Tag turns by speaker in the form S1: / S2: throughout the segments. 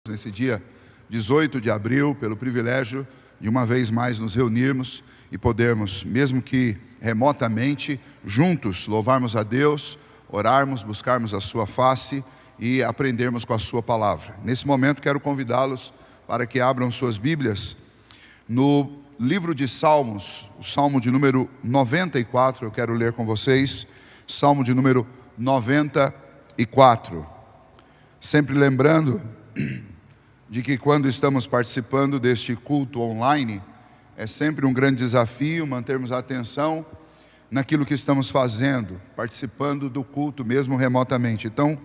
S1: Nesse dia 18 de abril, pelo privilégio de uma vez mais nos reunirmos e podermos, mesmo que remotamente, juntos louvarmos a Deus, orarmos, buscarmos a sua face e aprendermos com a sua palavra. Nesse momento quero convidá-los para que abram suas Bíblias no livro de Salmos, o Salmo de número 94, eu quero ler com vocês, Salmo de número 94. Sempre lembrando de que quando estamos participando deste culto online, é sempre um grande desafio mantermos a atenção naquilo que estamos fazendo, participando do culto mesmo remotamente. Então,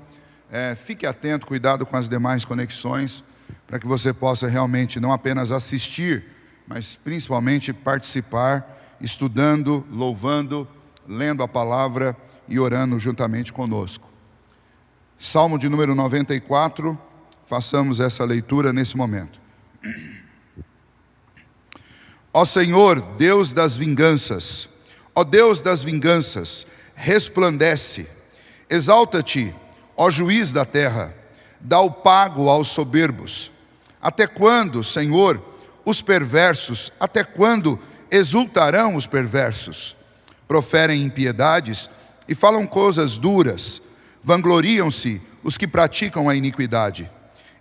S1: fique atento, cuidado com as demais conexões, para que você possa realmente não apenas assistir, mas principalmente participar, estudando, louvando, lendo a palavra e orando juntamente conosco. Salmo de número 94, façamos essa leitura nesse momento. Ó Senhor, Deus das vinganças, ó Deus das vinganças, resplandece, exalta-te, ó juiz da terra, dá o pago aos soberbos. Até quando, Senhor, os perversos, até quando exultarão os perversos? Proferem impiedades e falam coisas duras, vangloriam-se os que praticam a iniquidade.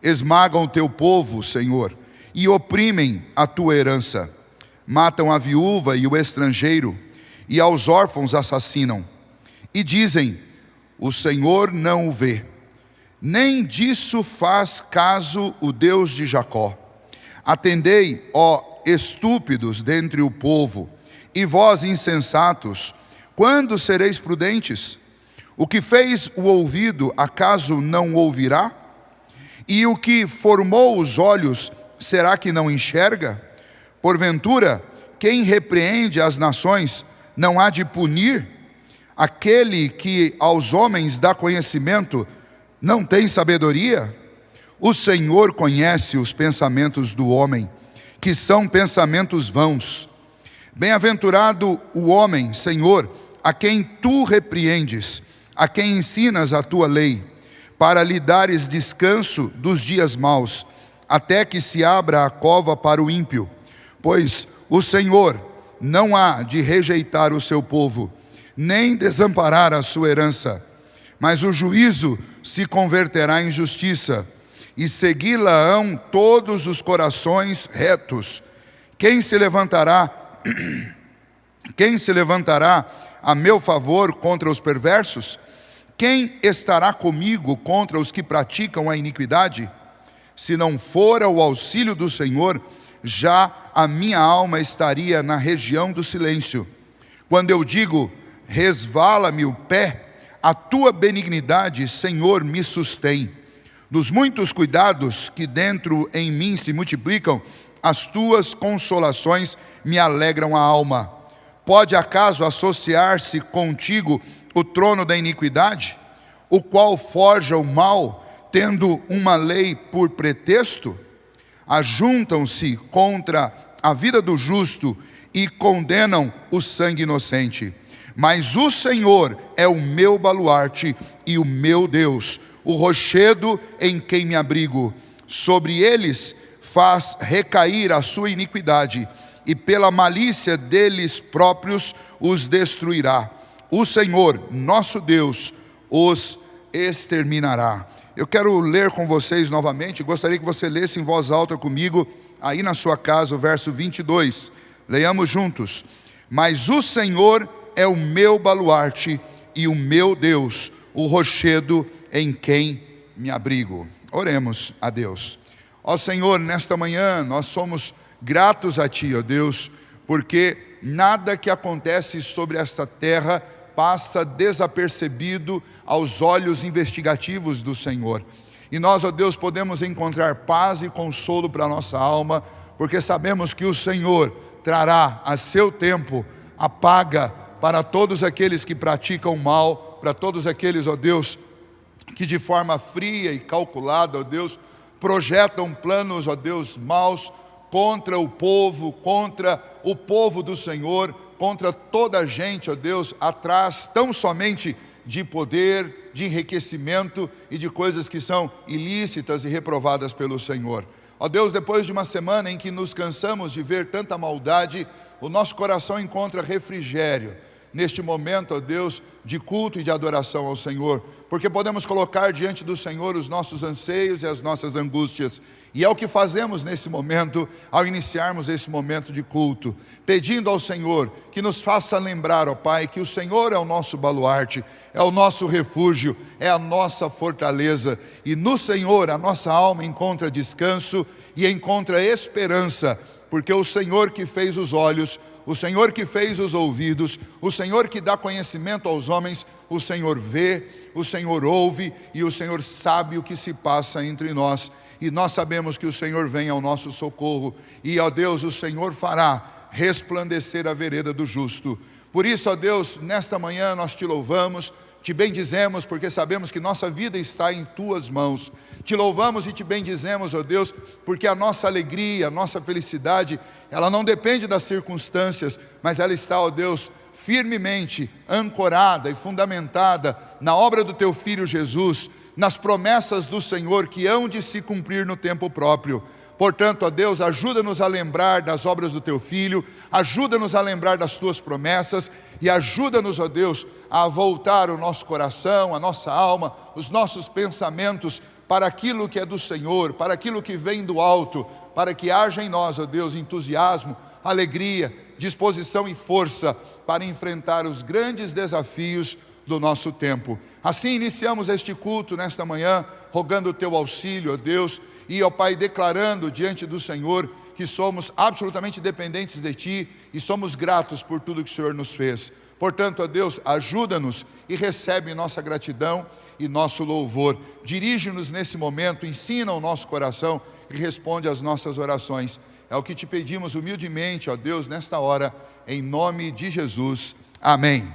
S1: Esmagam o teu povo, Senhor, e oprimem a tua herança. Matam a viúva e o estrangeiro, e aos órfãos assassinam. E dizem, o Senhor não o vê. Nem disso faz caso o Deus de Jacó. Atendei, ó estúpidos dentre o povo, e vós insensatos, quando sereis prudentes? O que fez o ouvido, acaso não ouvirá? E o que formou os olhos, será que não enxerga? Porventura, quem repreende as nações, não há de punir? Aquele que aos homens dá conhecimento, não tem sabedoria? O Senhor conhece os pensamentos do homem, que são pensamentos vãos. Bem-aventurado o homem, Senhor, a quem tu repreendes, a quem ensinas a tua lei, para lhe dares descanso dos dias maus, até que se abra a cova para o ímpio. Pois o Senhor não há de rejeitar o seu povo, nem desamparar a sua herança, mas o juízo se converterá em justiça, e segui-la-ão todos os corações retos. Quem se levantará a meu favor contra os perversos? Quem estará comigo contra os que praticam a iniquidade? Se não fora o auxílio do Senhor, já a minha alma estaria na região do silêncio. Quando eu digo, resvala-me o pé, a tua benignidade, Senhor, me sustém. Nos muitos cuidados que dentro em mim se multiplicam, as tuas consolações me alegram a alma. Pode acaso associar-se contigo o trono da iniquidade, o qual forja o mal, tendo uma lei por pretexto? Ajuntam-se contra a vida do justo e condenam o sangue inocente. Mas o Senhor é o meu baluarte e o meu Deus, o rochedo em quem me abrigo. Sobre eles faz recair a sua iniquidade, e pela malícia deles próprios os destruirá. O Senhor, nosso Deus, os exterminará. Eu quero ler com vocês novamente, gostaria que você lesse em voz alta comigo, aí na sua casa, o verso 22. Leiamos juntos. Mas o Senhor é o meu baluarte e o meu Deus, o rochedo em quem me abrigo. Oremos a Deus. Ó Senhor, nesta manhã nós somos gratos a Ti, ó Deus, porque nada que acontece sobre esta terra passa desapercebido aos olhos investigativos do Senhor. E nós, ó Deus, podemos encontrar paz e consolo para a nossa alma, porque sabemos que o Senhor trará a seu tempo a paga para todos aqueles que praticam mal, para todos aqueles, ó Deus, que de forma fria e calculada, ó Deus, projetam planos, ó Deus, maus contra o povo do Senhor, contra toda a gente, ó Deus, atrás tão somente de poder, de enriquecimento e de coisas que são ilícitas e reprovadas pelo Senhor. Ó Deus, depois de uma semana em que nos cansamos de ver tanta maldade, o nosso coração encontra refrigério neste momento, ó Deus, de culto e de adoração ao Senhor, porque podemos colocar diante do Senhor os nossos anseios e as nossas angústias, e é o que fazemos nesse momento, ao iniciarmos esse momento de culto, pedindo ao Senhor que nos faça lembrar, ó Pai, que o Senhor é o nosso baluarte, é o nosso refúgio, é a nossa fortaleza, e no Senhor a nossa alma encontra descanso e encontra esperança, porque o Senhor que fez os olhos, o Senhor que fez os ouvidos, o Senhor que dá conhecimento aos homens, o Senhor vê, o Senhor ouve e o Senhor sabe o que se passa entre nós. E nós sabemos que o Senhor vem ao nosso socorro e, ó Deus, o Senhor fará resplandecer a vereda do justo. Por isso, ó Deus, nesta manhã nós te louvamos, te bendizemos, porque sabemos que nossa vida está em tuas mãos. Te louvamos e te bendizemos, ó Deus, porque a nossa alegria, a nossa felicidade, ela não depende das circunstâncias, mas ela está, ó Deus, firmemente ancorada e fundamentada na obra do teu Filho Jesus, nas promessas do Senhor que hão de se cumprir no tempo próprio. Portanto, ó Deus, ajuda-nos a lembrar das obras do teu Filho, ajuda-nos a lembrar das tuas promessas e ajuda-nos, ó Deus, a voltar o nosso coração, a nossa alma, os nossos pensamentos para aquilo que é do Senhor, para aquilo que vem do alto, para que haja em nós, ó Deus, entusiasmo, alegria, disposição e força para enfrentar os grandes desafios do nosso tempo. Assim iniciamos este culto nesta manhã, rogando o teu auxílio, ó Deus, e, ó Pai, declarando diante do Senhor que somos absolutamente dependentes de Ti e somos gratos por tudo que o Senhor nos fez. Portanto, ó Deus, ajuda-nos e recebe nossa gratidão e nosso louvor. Dirige-nos nesse momento, ensina o nosso coração e responde às nossas orações. É o que te pedimos humildemente, ó Deus, nesta hora, em nome de Jesus. Amém.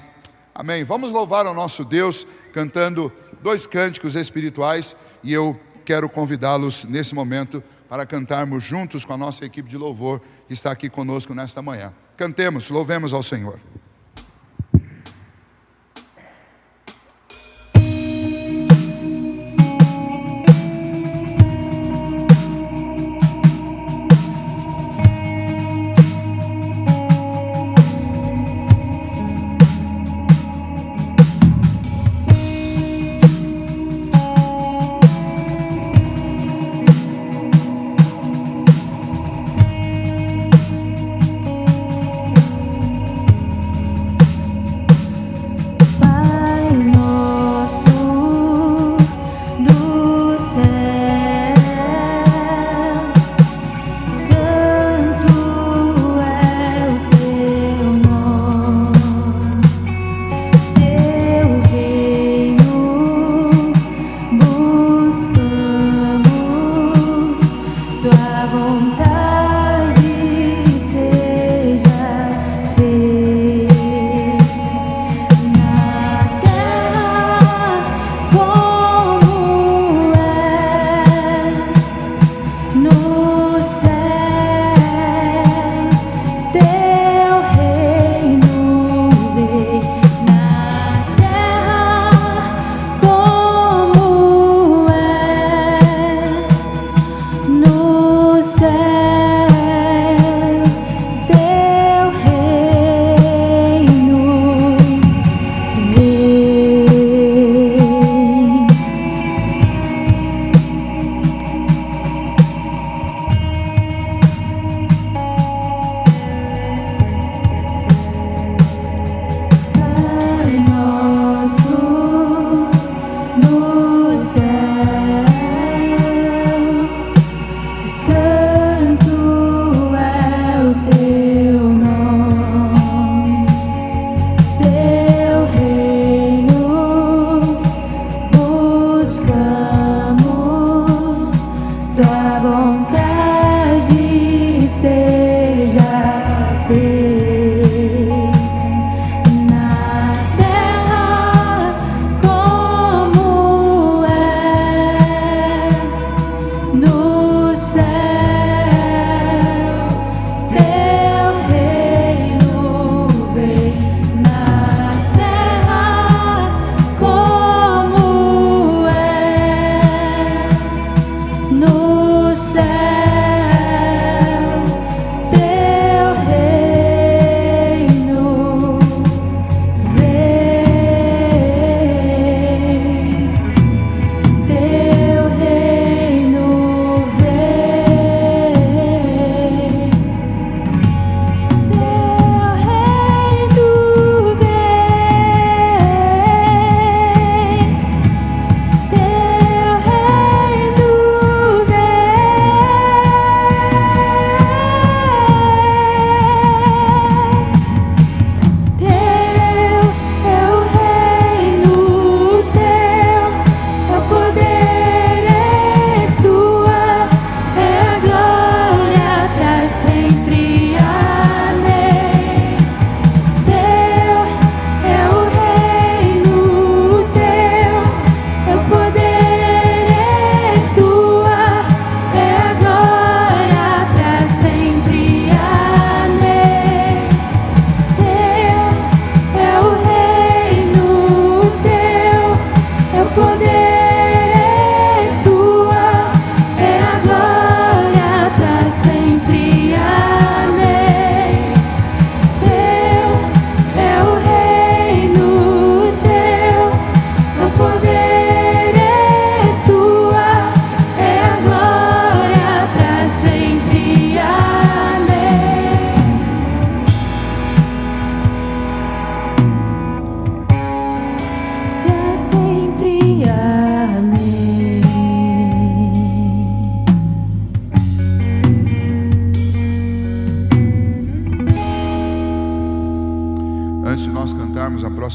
S1: Amém. Vamos louvar ao nosso Deus cantando 2 cânticos espirituais e eu quero convidá-los nesse momento para cantarmos juntos com a nossa equipe de louvor que está aqui conosco nesta manhã. Cantemos, louvemos ao Senhor.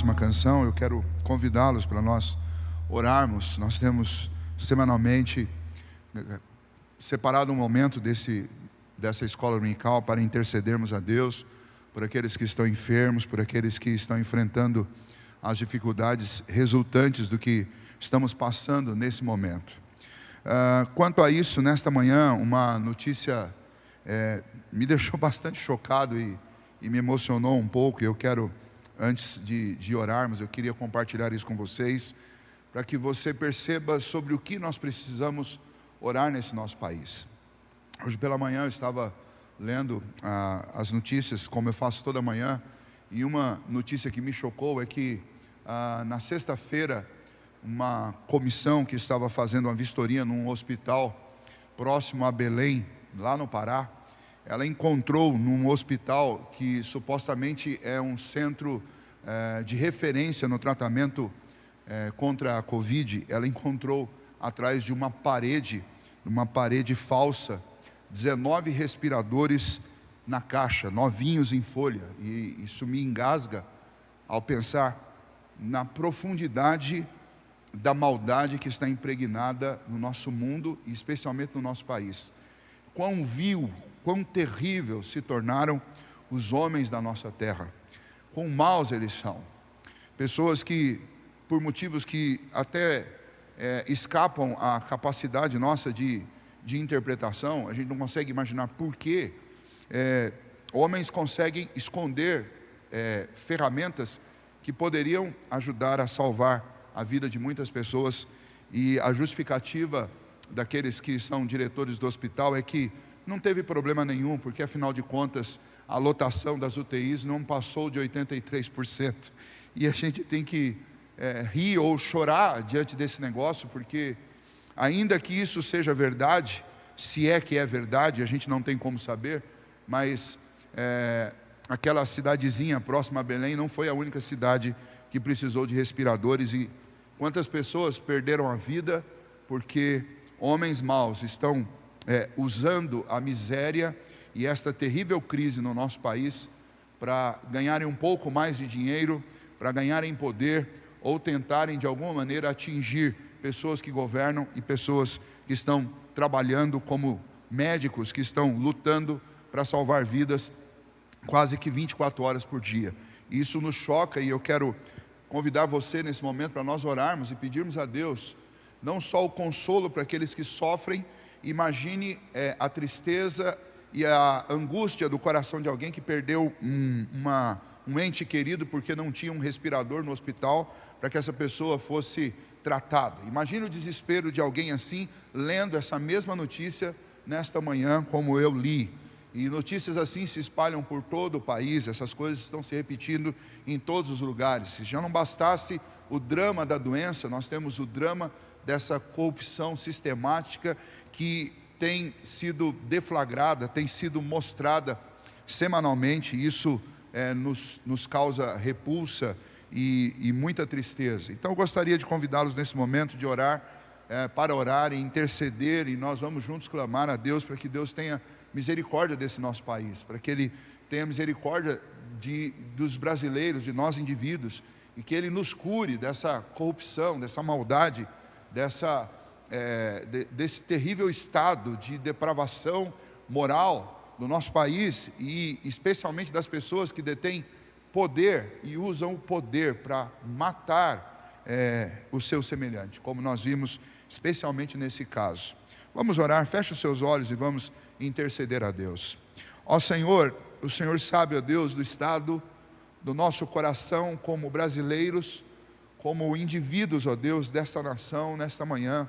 S1: próxima canção, eu quero convidá-los para nós orarmos. Nós temos semanalmente separado um momento dessa escola dominical para intercedermos a Deus por aqueles que estão enfermos, por aqueles que estão enfrentando as dificuldades resultantes do que estamos passando nesse momento. Quanto a isso, nesta manhã, uma notícia me deixou bastante chocado e me emocionou um pouco. Eu quero, antes de orarmos, eu queria compartilhar isso com vocês, para que você perceba sobre o que nós precisamos orar nesse nosso país. Hoje pela manhã eu estava lendo as notícias, como eu faço toda manhã, e uma notícia que me chocou é que na sexta-feira, uma comissão que estava fazendo uma vistoria num hospital próximo a Belém, lá no Pará, ela encontrou num hospital que supostamente é um centro de referência no tratamento contra a Covid, ela encontrou atrás de uma parede falsa, 19 respiradores na caixa, novinhos em folha, e isso me engasga ao pensar na profundidade da maldade que está impregnada no nosso mundo e especialmente no nosso país. Quão vil, quão terrível se tornaram os homens da nossa terra, quão maus eles são, pessoas que, por motivos que até escapam à capacidade nossa de interpretação, a gente não consegue imaginar por que homens conseguem esconder ferramentas que poderiam ajudar a salvar a vida de muitas pessoas, e a justificativa daqueles que são diretores do hospital é que não teve problema nenhum, porque afinal de contas a lotação das UTIs não passou de 83%, e a gente tem que rir ou chorar diante desse negócio, porque ainda que isso seja verdade, se é que é verdade, a gente não tem como saber, mas aquela cidadezinha próxima a Belém não foi a única cidade que precisou de respiradores. E quantas pessoas perderam a vida porque homens maus estão usando a miséria e esta terrível crise no nosso país para ganharem um pouco mais de dinheiro, para ganharem poder, ou tentarem de alguma maneira atingir pessoas que governam e pessoas que estão trabalhando como médicos, que estão lutando para salvar vidas quase que 24 horas por dia. Isso nos choca, e eu quero convidar você nesse momento para nós orarmos e pedirmos a Deus não só o consolo para aqueles que sofrem. Imagine a tristeza e a angústia do coração de alguém que perdeu um ente querido porque não tinha um respirador no hospital para que essa pessoa fosse tratada. Imagine o desespero de alguém assim, lendo essa mesma notícia nesta manhã, como eu li. E notícias assim se espalham por todo o país, essas coisas estão se repetindo em todos os lugares. Se já não bastasse o drama da doença, nós temos o drama dessa corrupção sistemática que tem sido deflagrada, tem sido mostrada semanalmente. Isso nos causa repulsa e muita tristeza. Então eu gostaria de convidá-los nesse momento de orar, para orar e interceder, e nós vamos juntos clamar a Deus para que Deus tenha misericórdia desse nosso país, para que Ele tenha misericórdia dos brasileiros, de nós indivíduos, e que Ele nos cure dessa corrupção, dessa maldade, desse terrível estado de depravação moral do nosso país, e especialmente das pessoas que detêm poder e usam o poder para matar o seu semelhante, como nós vimos especialmente nesse caso. Vamos orar, feche os seus olhos e vamos interceder a Deus. Ó Senhor, o Senhor sabe, ó Deus, do estado do nosso coração como brasileiros, como indivíduos, ó Deus, desta nação, nesta manhã,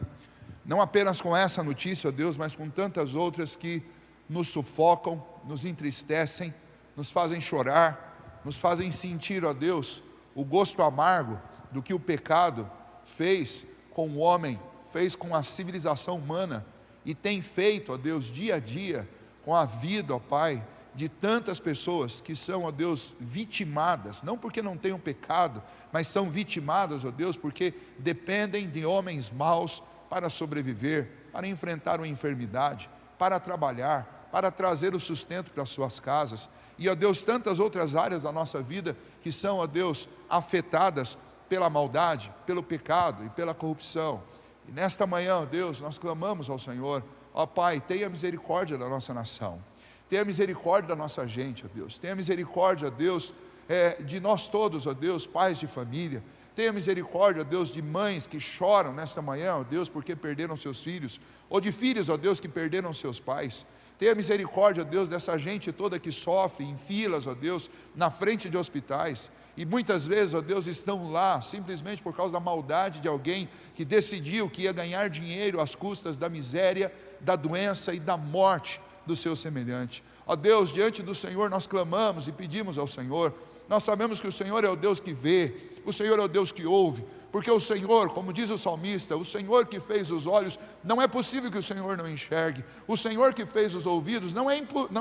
S1: não apenas com essa notícia, ó Deus, mas com tantas outras que nos sufocam, nos entristecem, nos fazem chorar, nos fazem sentir, ó Deus, o gosto amargo do que o pecado fez com o homem, fez com a civilização humana, e tem feito, ó Deus, dia a dia, com a vida, ó Pai, de tantas pessoas que são, ó Deus, vitimadas, não porque não tenham pecado, mas são vitimadas, ó Deus, porque dependem de homens maus para sobreviver, para enfrentar uma enfermidade, para trabalhar, para trazer o sustento para as suas casas, e ó Deus, tantas outras áreas da nossa vida que são, ó Deus, afetadas pela maldade, pelo pecado e pela corrupção. E nesta manhã, ó Deus, nós clamamos ao Senhor, ó Pai, tenha misericórdia da nossa nação, tenha misericórdia da nossa gente, ó Deus, tenha misericórdia, ó Deus, de nós todos, ó Deus, pais de família. Tenha misericórdia, ó Deus, de mães que choram nesta manhã, ó Deus, porque perderam seus filhos, ou de filhos, ó Deus, que perderam seus pais. Tenha misericórdia, ó Deus, dessa gente toda que sofre em filas, ó Deus, na frente de hospitais, e muitas vezes, ó Deus, estão lá simplesmente por causa da maldade de alguém que decidiu que ia ganhar dinheiro às custas da miséria, da doença e da morte do seu semelhante. Ó Deus, diante do Senhor nós clamamos e pedimos ao Senhor. Nós sabemos que o Senhor é o Deus que vê, o Senhor é o Deus que ouve, porque o Senhor, como diz o salmista, o Senhor que fez os olhos, não é possível que o Senhor não enxergue. O Senhor que fez os ouvidos, não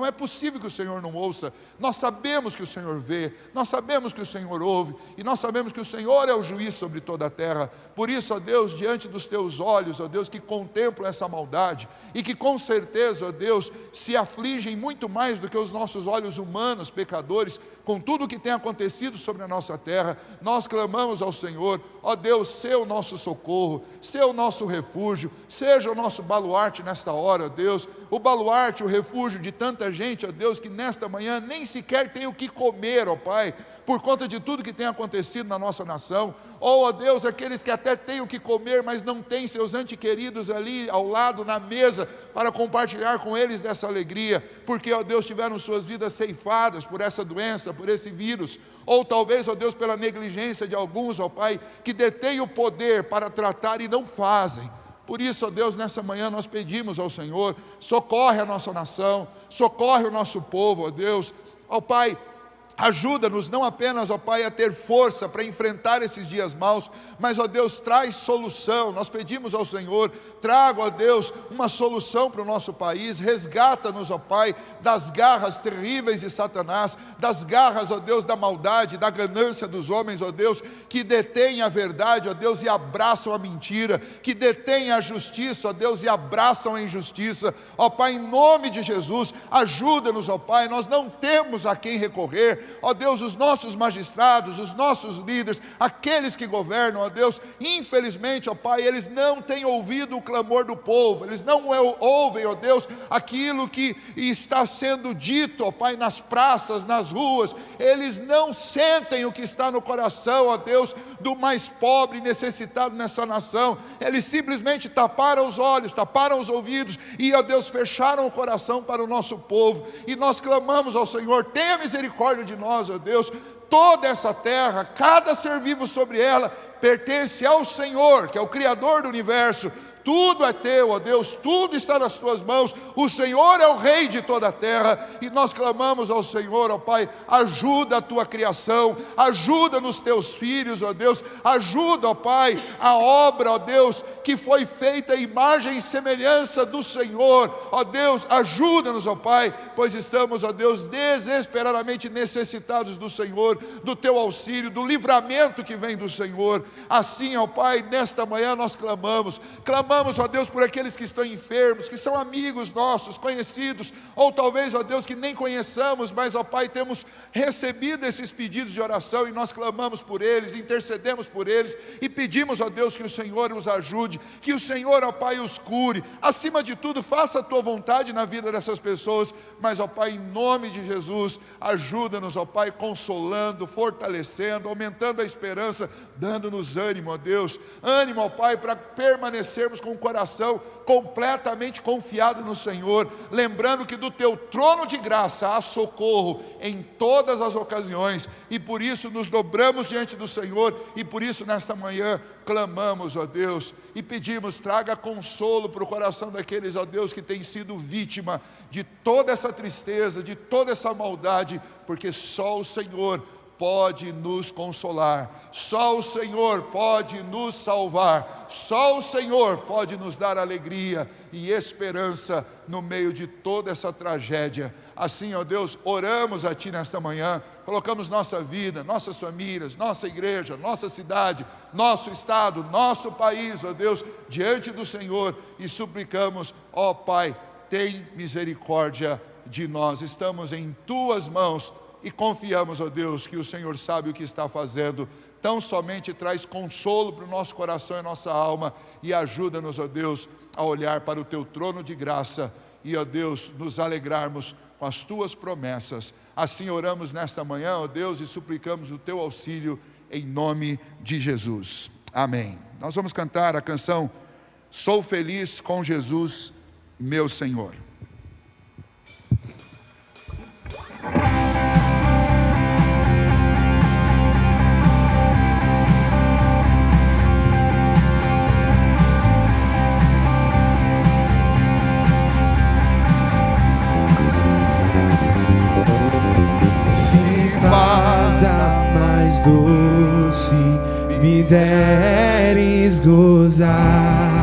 S1: é possível que o Senhor não ouça. Nós sabemos que o Senhor vê, nós sabemos que o Senhor ouve, e nós sabemos que o Senhor é o juiz sobre toda a terra. Por isso, ó Deus, diante dos teus olhos, ó Deus, que contemplam essa maldade, e que com certeza, ó Deus, se afligem muito mais do que os nossos olhos humanos, pecadores, com tudo o que tem acontecido sobre a nossa terra, nós clamamos ao Senhor, ó Deus, seja o nosso socorro, seja o nosso refúgio, seja o nosso baluarte nesta hora, ó Deus, o baluarte, o refúgio de tanta gente, ó Deus, que nesta manhã nem sequer tem o que comer, ó Pai, por conta de tudo que tem acontecido na nossa nação, ou, ó Deus, aqueles que até têm o que comer, mas não têm seus entes queridos ali ao lado, na mesa, para compartilhar com eles dessa alegria, porque, ó Deus, tiveram suas vidas ceifadas por essa doença, por esse vírus, ou talvez, ó Deus, pela negligência de alguns, ó Pai, que detêm o poder para tratar e não fazem. Por isso, ó Deus, nessa manhã nós pedimos ao Senhor, socorre a nossa nação, socorre o nosso povo, ó Deus, ó Pai, ajuda-nos não apenas, ó Pai, a ter força para enfrentar esses dias maus, mas, ó Deus, traz solução. Nós pedimos ao Senhor, traga, ó Deus, uma solução para o nosso país, resgata-nos, ó Pai, das garras terríveis de Satanás, das garras, ó Deus, da maldade, da ganância dos homens, ó Deus, que detêm a verdade, ó Deus, e abraçam a mentira, que detêm a justiça, ó Deus, e abraçam a injustiça. Ó Pai, em nome de Jesus, ajuda-nos, ó Pai, nós não temos a quem recorrer. Ó Deus, os nossos magistrados, os nossos líderes, aqueles que governam, ó Deus, infelizmente, ó Pai, eles não têm ouvido o clamor do povo, eles não ouvem, ó Deus, aquilo que está sendo dito, ó Pai, nas praças, nas ruas, eles não sentem o que está no coração, ó Deus, do mais pobre e necessitado nessa nação. Eles simplesmente taparam os olhos, taparam os ouvidos e, ó Deus, fecharam o coração para o nosso povo, e nós clamamos ao Senhor, tenha misericórdia de nós, ó Deus. Toda essa terra, cada ser vivo sobre ela, pertence ao Senhor, que é o Criador do universo. Tudo é teu, ó Deus, tudo está nas tuas mãos. O Senhor é o Rei de toda a terra, e nós clamamos ao Senhor, ó Pai, ajuda a tua criação, ajuda nos teus filhos, ó Deus, ajuda, ó Pai, a obra, ó Deus, que foi feita à imagem e semelhança do Senhor, ó Deus, ajuda-nos, ó Pai, pois estamos, ó Deus, desesperadamente necessitados do Senhor, do teu auxílio, do livramento que vem do Senhor. Assim, ó Pai, nesta manhã nós clamamos, ó Deus, por aqueles que estão enfermos, que são amigos nossos, conhecidos, ou talvez, ó Deus, que nem conheçamos, mas, ó Pai, temos recebido esses pedidos de oração, e nós clamamos por eles, intercedemos por eles, e pedimos, ó Deus, que o Senhor os ajude, que o Senhor, ó Pai, os cure, acima de tudo, faça a tua vontade na vida dessas pessoas, mas, ó Pai, em nome de Jesus, ajuda-nos, ó Pai, consolando, fortalecendo, aumentando a esperança, dando-nos ânimo, ó Deus, ânimo, ó Pai, para permanecermos com o coração completamente confiado no Senhor, lembrando que do teu trono de graça há socorro em todas as ocasiões, e por isso nos dobramos diante do Senhor, e por isso nesta manhã clamamos, ó Deus, e pedimos, traga consolo para o coração daqueles, ó Deus, que têm sido vítima de toda essa tristeza, de toda essa maldade, porque só o Senhor pode nos consolar, só o Senhor pode nos salvar, só o Senhor pode nos dar alegria e esperança no meio de toda essa tragédia. Assim, ó Deus, oramos a Ti nesta manhã, colocamos nossa vida, nossas famílias, nossa igreja, nossa cidade, nosso estado, nosso país, ó Deus, diante do Senhor, e suplicamos, ó Pai, tem misericórdia de nós. Estamos em Tuas mãos, e confiamos, ó Deus, que o Senhor sabe o que está fazendo. Tão somente traz consolo para o nosso coração e nossa alma, e ajuda-nos, ó Deus, a olhar para o teu trono de graça e, ó Deus, nos alegrarmos com as tuas promessas. Assim oramos nesta manhã, ó Deus, e suplicamos o teu auxílio em nome de Jesus. Amém. Nós vamos cantar a canção Sou Feliz com Jesus, meu Senhor.
S2: Se paz a mais doce me deres gozar,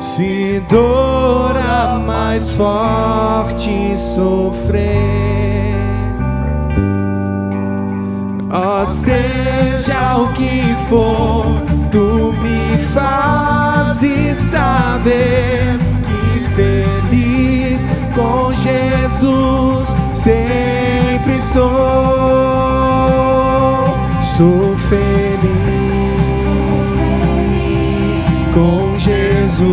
S2: se dor a mais forte sofrer, ó seja o que for, tu me fazes saber que feliz com Jesus sempre sou. Sou feliz com Jesus.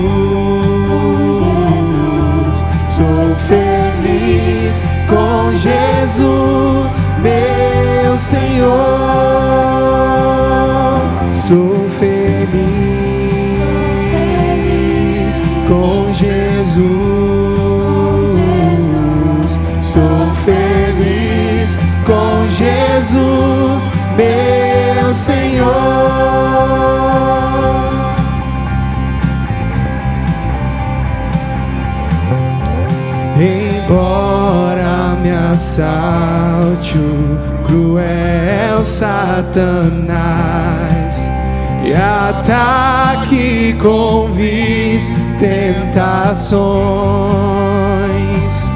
S2: Sou feliz com Jesus, meu Senhor. Sou feliz com Jesus. Sou feliz com Jesus, meu Senhor. Embora me assalte o cruel Satanás e ataque com vis tentações,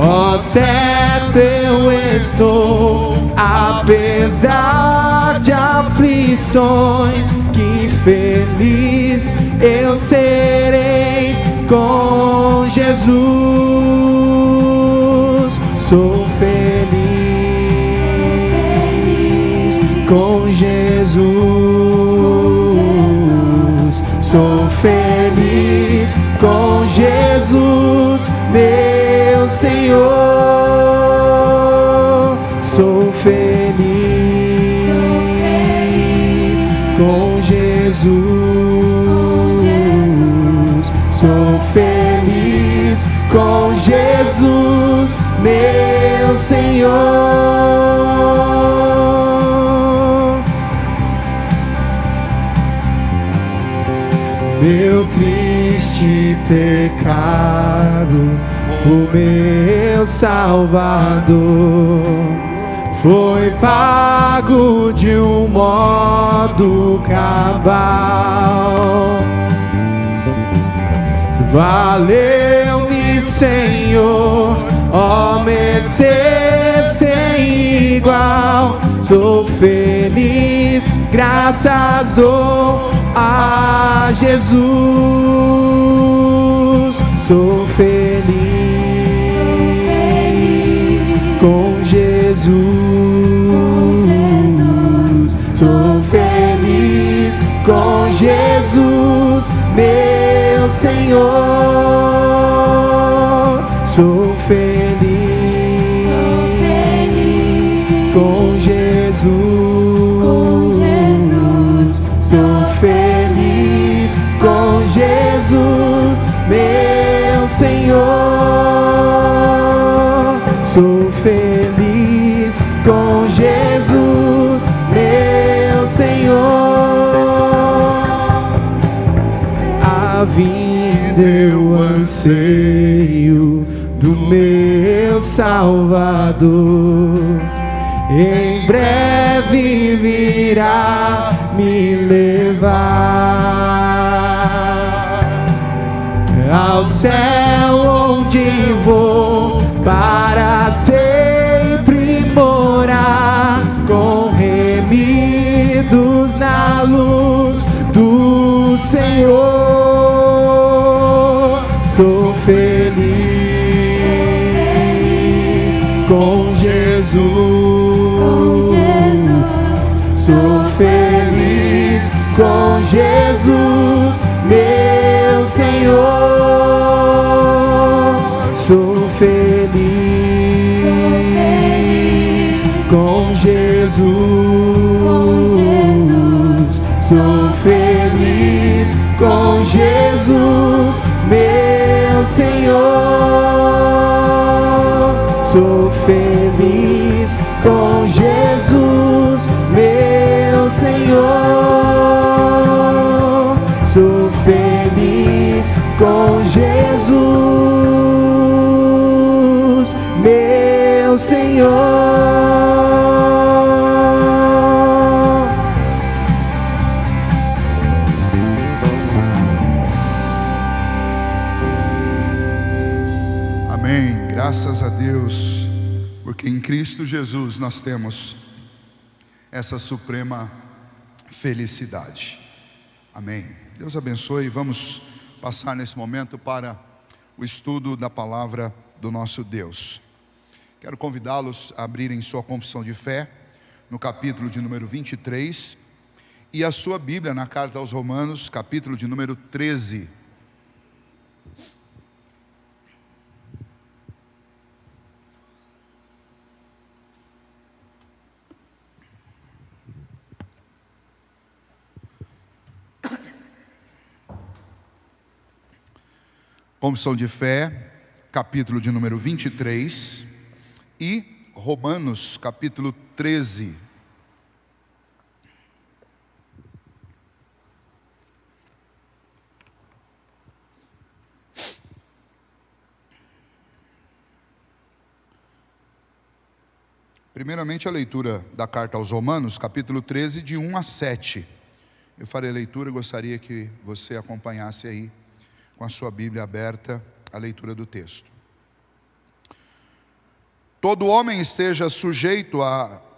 S2: ó certo eu estou, apesar de aflições, que feliz eu serei com Jesus. Sou feliz com Jesus. Sou feliz com Jesus, meu Senhor. Sou feliz com Jesus. Sou feliz com Jesus, meu Senhor. Meu triste pecado, o meu Salvador, foi pago de um modo cabal. Valeu-me, Senhor, ó mercê sem igual. Sou feliz, graças dou a Jesus. Sou feliz com Jesus. Sou feliz com Jesus, meu Senhor. Sou feliz com Jesus. Sou feliz com Jesus, meu Senhor. Sou feliz com Jesus, meu Senhor. A vida eu anseio do meu Salvador, em breve virá me levar ao céu onde vou para sempre morar, com remidos na luz do Senhor. Sou feliz com Jesus. com Jesus, meu Senhor. Sou feliz com Jesus, meu Senhor. Sou feliz com Jesus, meu Senhor.
S1: Amém. Graças a Deus, porque em Cristo Jesus nós temos essa suprema felicidade. Amém. Deus abençoe. Vamos passar nesse momento para o estudo da palavra do nosso Deus. Quero convidá-los a abrirem sua confissão de fé no capítulo de número 23 e a sua Bíblia na carta aos Romanos, capítulo de número 13. Confissão de fé, capítulo de número 23 e Romanos, capítulo 13. Primeiramente a leitura da carta aos Romanos, capítulo 13, de 1 a 7. Eu farei a leitura e gostaria que você acompanhasse aí com a sua Bíblia aberta, a leitura do texto. Todo homem esteja sujeito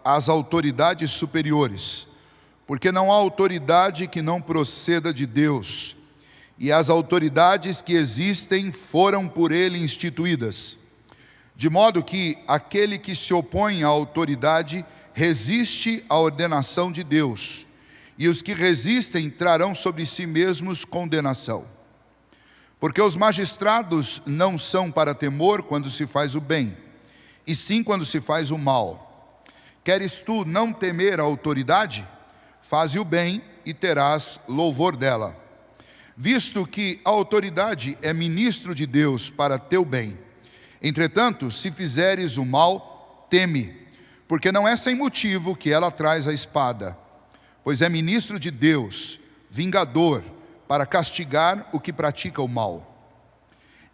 S1: às autoridades superiores, porque não há autoridade que não proceda de Deus, e as autoridades que existem foram por ele instituídas, de modo que aquele que se opõe à autoridade resiste à ordenação de Deus, e os que resistem trarão sobre si mesmos condenação. Porque os magistrados não são para temor quando se faz o bem, e sim quando se faz o mal. Queres tu não temer a autoridade? Faze o bem e terás louvor dela. Visto que a autoridade é ministro de Deus para teu bem. Entretanto, se fizeres o mal, teme, porque não é sem motivo que ela traz a espada, pois é ministro de Deus, vingador, para castigar o que pratica o mal.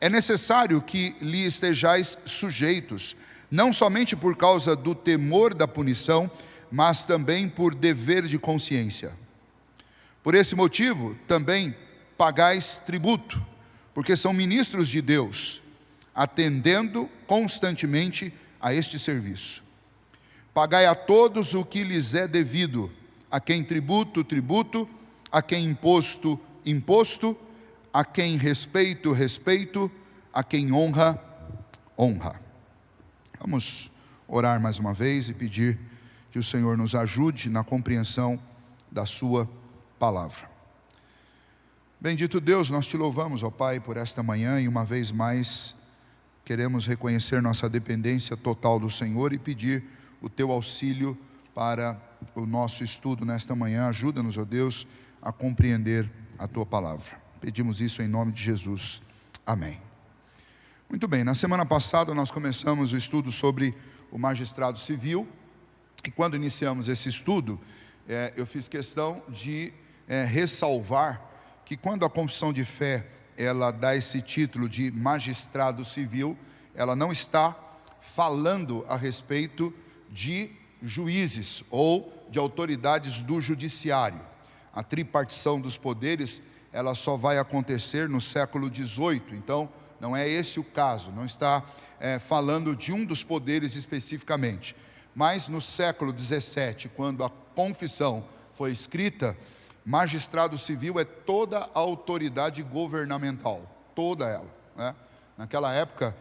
S1: É necessário que lhe estejais sujeitos, não somente por causa do temor da punição, mas também por dever de consciência. Por esse motivo, também pagais tributo, porque são ministros de Deus, atendendo constantemente a este serviço. Pagai a todos o que lhes é devido, a quem tributo, tributo, a quem imposto, imposto, a quem respeito, respeito, a quem honra, honra. Vamos orar mais uma vez e pedir que o Senhor nos ajude na compreensão da sua palavra. Bendito Deus, nós te louvamos, ó Pai, por esta manhã, e uma vez mais queremos reconhecer nossa dependência total do Senhor e pedir o teu auxílio para o nosso estudo nesta manhã. Ajuda-nos, ó Deus, a compreender a tua palavra. Pedimos isso em nome de Jesus. Amém. Muito bem, na semana passada nós começamos o estudo sobre o magistrado civil, e quando iniciamos esse estudo, eu fiz questão de ressalvar que quando a confissão de fé ela dá esse título de magistrado civil, ela não está falando a respeito de juízes ou de autoridades do judiciário. A tripartição dos poderes, ela só vai acontecer no século XVIII, então não é esse o caso, não está falando de um dos poderes especificamente. Mas no século XVII, quando a confissão foi escrita, magistrado civil é toda a autoridade governamental, toda ela, né? Naquela época,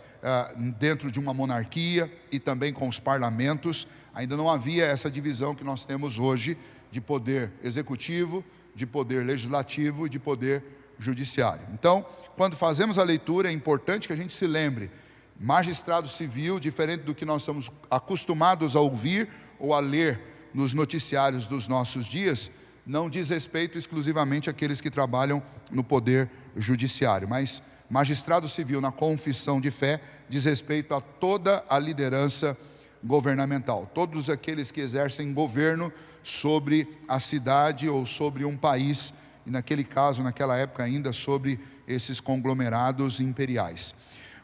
S1: dentro de uma monarquia e também com os parlamentos, ainda não havia essa divisão que nós temos hoje de poder executivo, de poder legislativo e de poder judiciário. Então, quando fazemos a leitura, é importante que a gente se lembre, magistrado civil, diferente do que nós estamos acostumados a ouvir ou a ler nos noticiários dos nossos dias, não diz respeito exclusivamente àqueles que trabalham no poder judiciário. Mas magistrado civil na confissão de fé diz respeito a toda a liderança governamental, todos aqueles que exercem governo sobre a cidade ou sobre um país, e naquele caso, naquela época ainda, sobre esses conglomerados imperiais.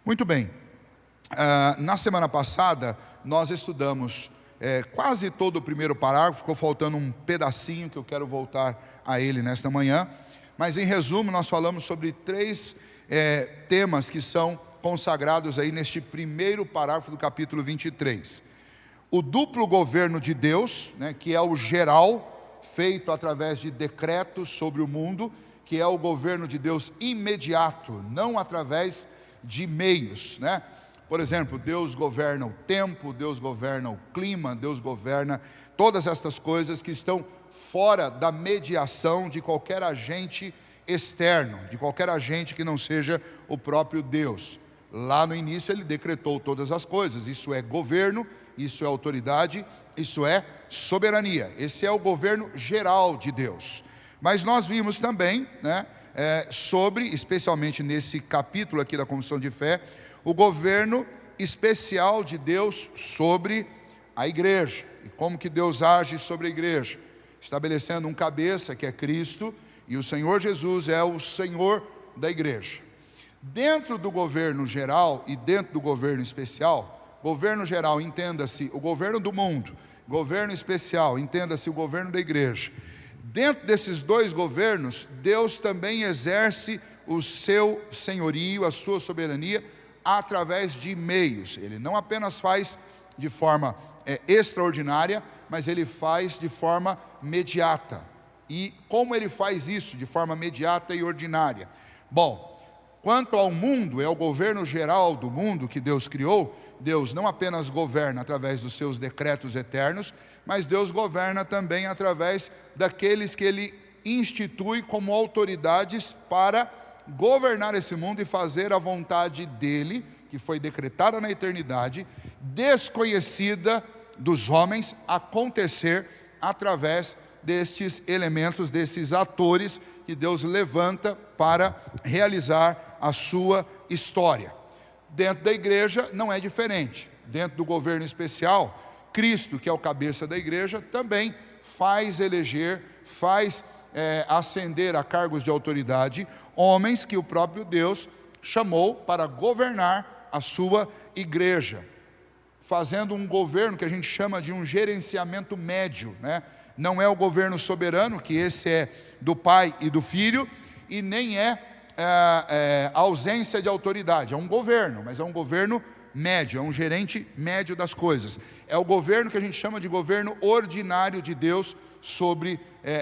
S1: Muito bem, na semana passada nós estudamos quase todo o primeiro parágrafo, ficou faltando um pedacinho que eu quero voltar a ele nesta manhã, mas em resumo nós falamos sobre 3 temas que são consagrados aí neste primeiro parágrafo do capítulo 23. O duplo governo de Deus, né, que é o geral, feito através de decretos sobre o mundo, que é o governo de Deus imediato, não através de meios, né? Por exemplo, Deus governa o tempo, Deus governa o clima, Deus governa todas estas coisas que estão fora da mediação de qualquer agente externo, de qualquer agente que não seja o próprio Deus. Lá no início ele decretou todas as coisas, isso é governo, isso é autoridade, isso é soberania. Esse é o governo geral de Deus. Mas nós vimos também, né, sobre, especialmente nesse capítulo aqui da Confissão de Fé, o governo especial de Deus sobre a igreja. E como que Deus age sobre a igreja? Estabelecendo um cabeça que é Cristo, e o Senhor Jesus é o Senhor da igreja. Dentro do governo geral e dentro do governo especial, governo geral, entenda-se o governo do mundo, governo especial, entenda-se o governo da igreja. Dentro desses 2 governos, Deus também exerce o seu senhorio, a sua soberania, através de meios. Ele não apenas faz de forma extraordinária, mas ele faz de forma mediata. E como ele faz isso de forma mediata e ordinária? Bom, quanto ao mundo, é o governo geral do mundo que Deus criou. Deus não apenas governa através dos seus decretos eternos, mas Deus governa também através daqueles que Ele institui como autoridades para governar esse mundo e fazer a vontade dEle, que foi decretada na eternidade, desconhecida dos homens, acontecer através destes elementos, desses atores que Deus levanta para realizar a sua história. Dentro da igreja não é diferente. Dentro do governo especial, Cristo, que é o cabeça da igreja, também faz eleger, faz ascender a cargos de autoridade homens que o próprio Deus chamou para governar a sua igreja, fazendo um governo que a gente chama de um gerenciamento médio, né? Não é o governo soberano, que esse é do Pai e do Filho, e nem é a ausência de autoridade. É um governo, mas é um governo médio, é um gerente médio das coisas. É o governo que a gente chama de governo ordinário de Deus sobre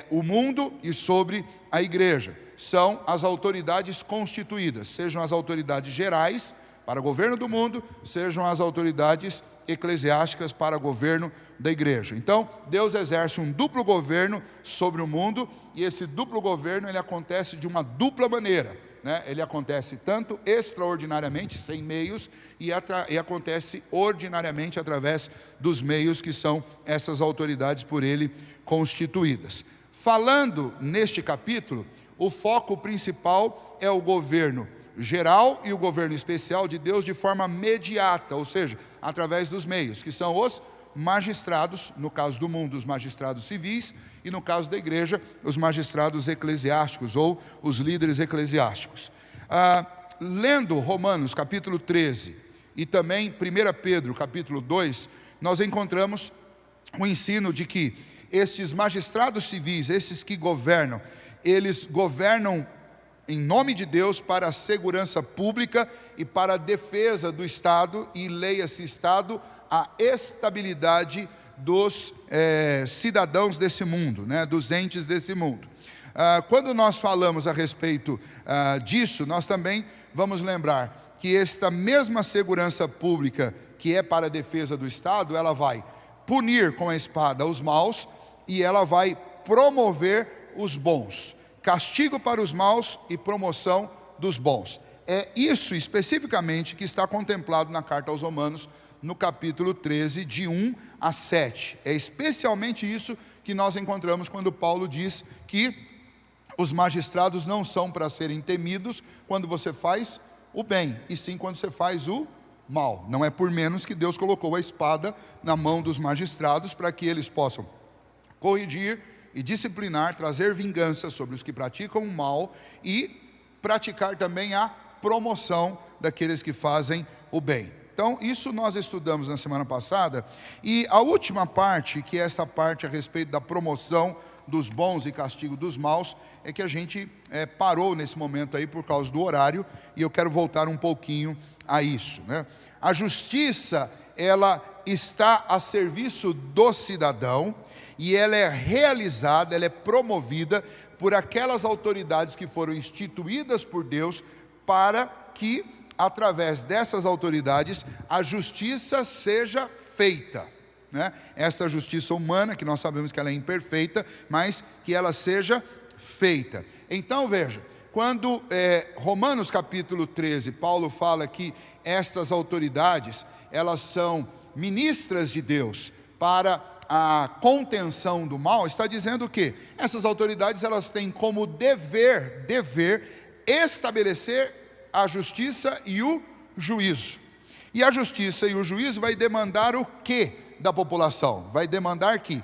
S1: o mundo e sobre a igreja. São as autoridades constituídas, sejam as autoridades gerais para governo do mundo, sejam as autoridades eclesiásticas para governo da igreja. Então, Deus exerce um duplo governo sobre o mundo, e esse duplo governo ele acontece de uma dupla maneira, né? Ele acontece tanto extraordinariamente, sem meios, e acontece ordinariamente através dos meios que são essas autoridades por ele constituídas. Falando neste capítulo, o foco principal é o governo geral e o governo especial de Deus de forma mediata, ou seja, através dos meios, que são os magistrados, no caso do mundo, os magistrados civis, e no caso da igreja, os magistrados eclesiásticos, ou os líderes eclesiásticos. Lendo Romanos capítulo 13, e também 1 Pedro capítulo 2, nós encontramos o ensino de que estes magistrados civis, esses que governam, eles governam em nome de Deus para a segurança pública e para a defesa do Estado, e leia-se Estado, a estabilidade dos cidadãos desse mundo, né, dos entes desse mundo. Quando nós falamos a respeito disso, nós também vamos lembrar que esta mesma segurança pública que é para a defesa do Estado, ela vai punir com a espada os maus e ela vai promover os bons. Castigo para os maus e promoção dos bons. É isso especificamente que está contemplado na carta aos Romanos, no capítulo 13, de 1 a 7. É especialmente isso que nós encontramos quando Paulo diz que os magistrados não são para serem temidos quando você faz o bem, e sim quando você faz o mal. Não é por menos que Deus colocou a espada na mão dos magistrados para que eles possam corrigir e disciplinar, trazer vingança sobre os que praticam o mal e praticar também a promoção daqueles que fazem o bem. Então, isso nós estudamos na semana passada, e a última parte, que é essa parte a respeito da promoção dos bons e castigo dos maus, é que a gente parou nesse momento aí por causa do horário, e eu quero voltar um pouquinho a isso, né? A justiça, ela está a serviço do cidadão, e ela é realizada, ela é promovida por aquelas autoridades que foram instituídas por Deus para que, através dessas autoridades, a justiça seja feita, né? Essa justiça humana, que nós sabemos que ela é imperfeita, mas que ela seja feita. Então veja, quando Romanos capítulo 13, Paulo fala que estas autoridades, elas são ministras de Deus para a contenção do mal, está dizendo que essas autoridades, elas têm como dever estabelecer a justiça e o juízo. E a justiça e o juízo vai demandar o que da população? Vai demandar que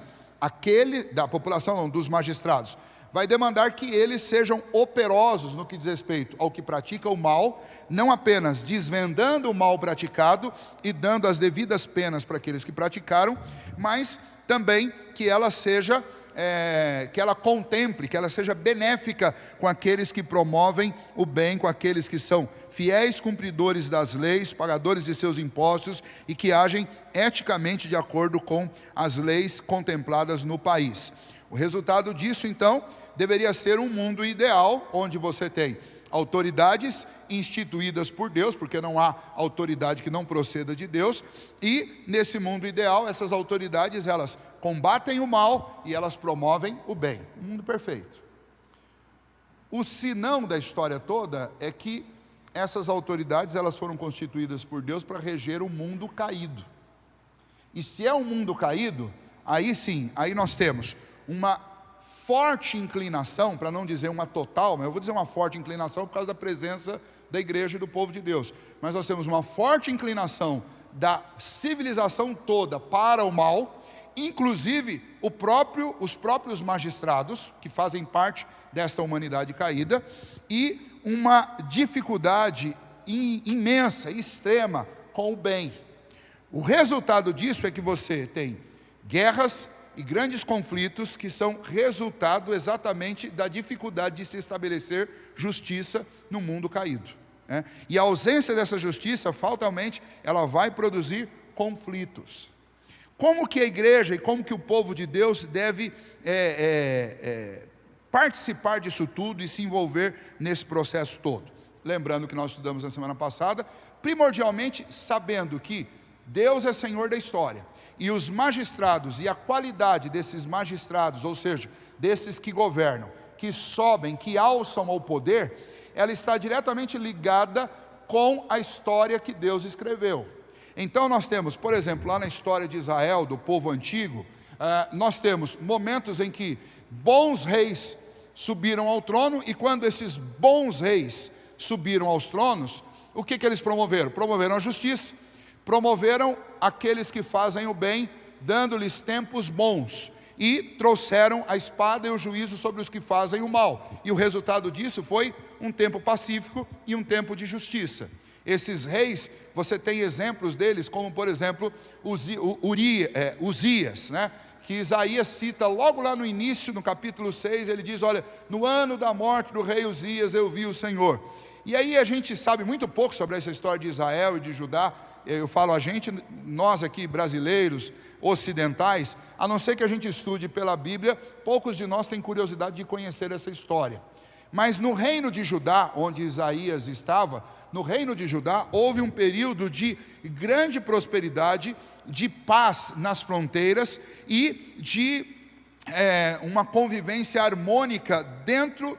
S1: da população não, dos magistrados, vai demandar que eles sejam operosos no que diz respeito ao que pratica o mal, não apenas desvendando o mal praticado e dando as devidas penas para aqueles que praticaram, mas também que ela seja, que ela contemple, que ela seja benéfica com aqueles que promovem o bem, com aqueles que são fiéis cumpridores das leis, pagadores de seus impostos e que agem eticamente de acordo com as leis contempladas no país. O resultado disso, então, deveria ser um mundo ideal, onde você tem autoridades instituídas por Deus, porque não há autoridade que não proceda de Deus, e nesse mundo ideal, essas autoridades, elas combatem o mal e elas promovem o bem. Um mundo perfeito. O senão da história toda é que essas autoridades, elas foram constituídas por Deus para reger o mundo caído. E se é um mundo caído, aí sim, aí nós temos uma forte inclinação, para não dizer uma total, mas eu vou dizer uma forte inclinação por causa da presença da igreja e do povo de Deus. Mas nós temos uma forte inclinação da civilização toda para o mal, inclusive os próprios magistrados, que fazem parte desta humanidade caída, e uma dificuldade imensa, extrema, com o bem. O resultado disso é que você tem guerras e grandes conflitos que são resultado exatamente da dificuldade de se estabelecer justiça no mundo caído, né? E a ausência dessa justiça, fatalmente, ela vai produzir conflitos. Como que a igreja e como que o povo de Deus deve participar disso tudo e se envolver nesse processo todo? Lembrando que nós estudamos na semana passada, primordialmente sabendo que Deus é Senhor da história, e os magistrados e a qualidade desses magistrados, ou seja, desses que governam, que sobem, que alçam ao poder, ela está diretamente ligada com a história que Deus escreveu. Então nós temos, por exemplo, lá na história de Israel, do povo antigo, nós temos momentos em que bons reis subiram ao trono, e quando esses bons reis subiram aos tronos, o que eles promoveram? Promoveram a justiça, promoveram aqueles que fazem o bem, dando-lhes tempos bons, e trouxeram a espada e o juízo sobre os que fazem o mal, e o resultado disso foi um tempo pacífico e um tempo de justiça. Esses reis, você tem exemplos deles, como por exemplo Uzias, né? Que Isaías cita logo lá no início, no capítulo 6, ele diz, olha, no ano da morte do rei Uzias eu vi o Senhor. E aí a gente sabe muito pouco sobre essa história de Israel e de Judá. Eu falo a gente, nós aqui brasileiros, ocidentais, a não ser que a gente estude pela Bíblia, poucos de nós têm curiosidade de conhecer essa história. Mas no reino de Judá, onde Isaías estava, no reino de Judá, houve um período de grande prosperidade, de paz nas fronteiras e de uma convivência harmônica dentro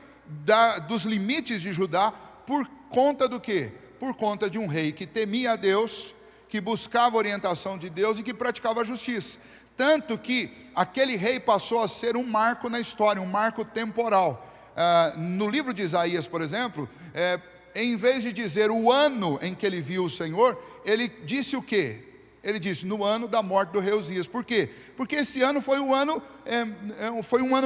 S1: dos limites de Judá, por conta do quê? Por conta de um rei que temia a Deus, que buscava a orientação de Deus e que praticava a justiça. Tanto que aquele rei passou a ser um marco na história, um marco temporal. No livro de Isaías, por exemplo, em vez de dizer o ano em que ele viu o Senhor, ele disse o quê? Ele disse, no ano da morte do rei Uzias. Por quê? Porque esse ano foi um ano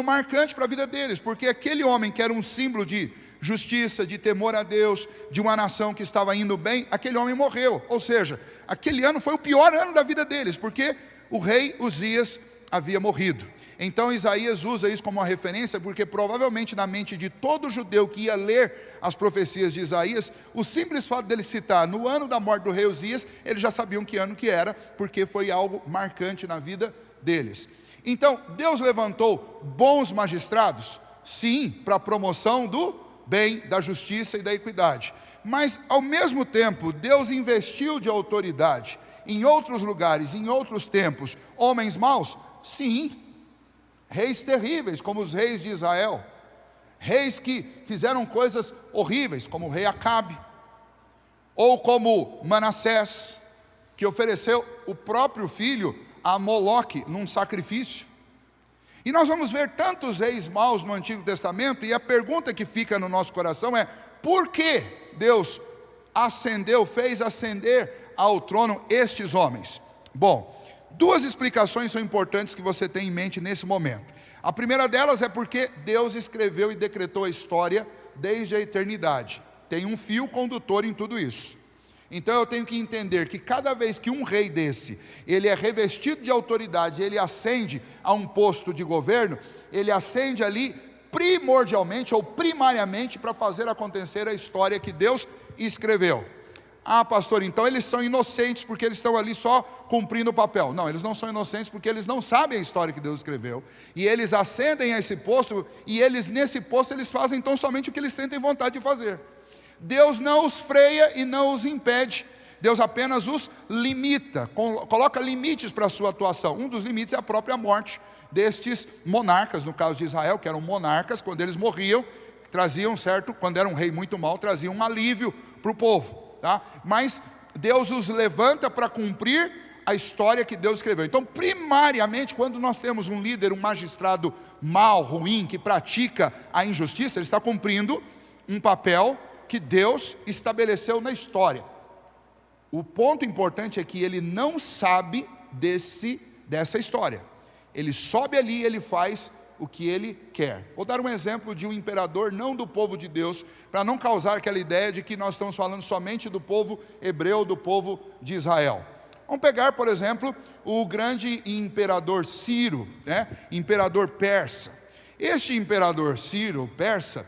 S1: marcante para a vida deles, porque aquele homem que era um símbolo de justiça, de temor a Deus, de uma nação que estava indo bem, aquele homem morreu. Ou seja, aquele ano foi o pior ano da vida deles, porque o rei Uzias havia morrido. Então Isaías usa isso como uma referência, porque provavelmente na mente de todo judeu que ia ler as profecias de Isaías, o simples fato dele citar no ano da morte do rei Uzias, eles já sabiam que ano que era, porque foi algo marcante na vida deles. Então, Deus levantou bons magistrados, sim, para a promoção do bem, da justiça e da equidade. Mas, ao mesmo tempo, Deus investiu de autoridade em outros lugares, em outros tempos, homens maus? Sim. Reis terríveis, como os reis de Israel. Reis que fizeram coisas horríveis, como o rei Acabe. Ou como Manassés, que ofereceu o próprio filho a Moloque num sacrifício. E nós vamos ver tantos reis maus no Antigo Testamento, e a pergunta que fica no nosso coração é: por que Deus fez ascender ao trono estes homens? Bom, duas explicações são importantes que você tem em mente nesse momento. A primeira delas é porque Deus escreveu e decretou a história desde a eternidade. Tem um fio condutor em tudo isso. Então eu tenho que entender que cada vez que um rei desse, ele é revestido de autoridade, ele ascende a um posto de governo, ele ascende ali primordialmente ou primariamente para fazer acontecer a história que Deus escreveu. Ah, pastor, então eles são inocentes porque eles estão ali só cumprindo o papel. Não, eles não são inocentes porque eles não sabem a história que Deus escreveu. E eles ascendem a esse posto, e eles nesse posto eles fazem então somente o que eles sentem vontade de fazer. Deus não os freia e não os impede. Deus apenas os limita, coloca limites para a sua atuação. Um dos limites é a própria morte destes monarcas, no caso de Israel, que eram monarcas, quando eles morriam, traziam, certo, quando era um rei muito mau, traziam um alívio para o povo. Tá? Mas Deus os levanta para cumprir a história que Deus escreveu. Então, primariamente, quando nós temos um líder, um magistrado mau, ruim, que pratica a injustiça, ele está cumprindo um papel que Deus estabeleceu na história. O ponto importante é que ele não sabe dessa história. Ele sobe ali e ele faz o que ele quer. Vou dar um exemplo de um imperador, não do povo de Deus, para não causar aquela ideia de que nós estamos falando somente do povo hebreu, do povo de Israel. Vamos pegar, por exemplo, o grande imperador Ciro, imperador persa. Este imperador Ciro, persa,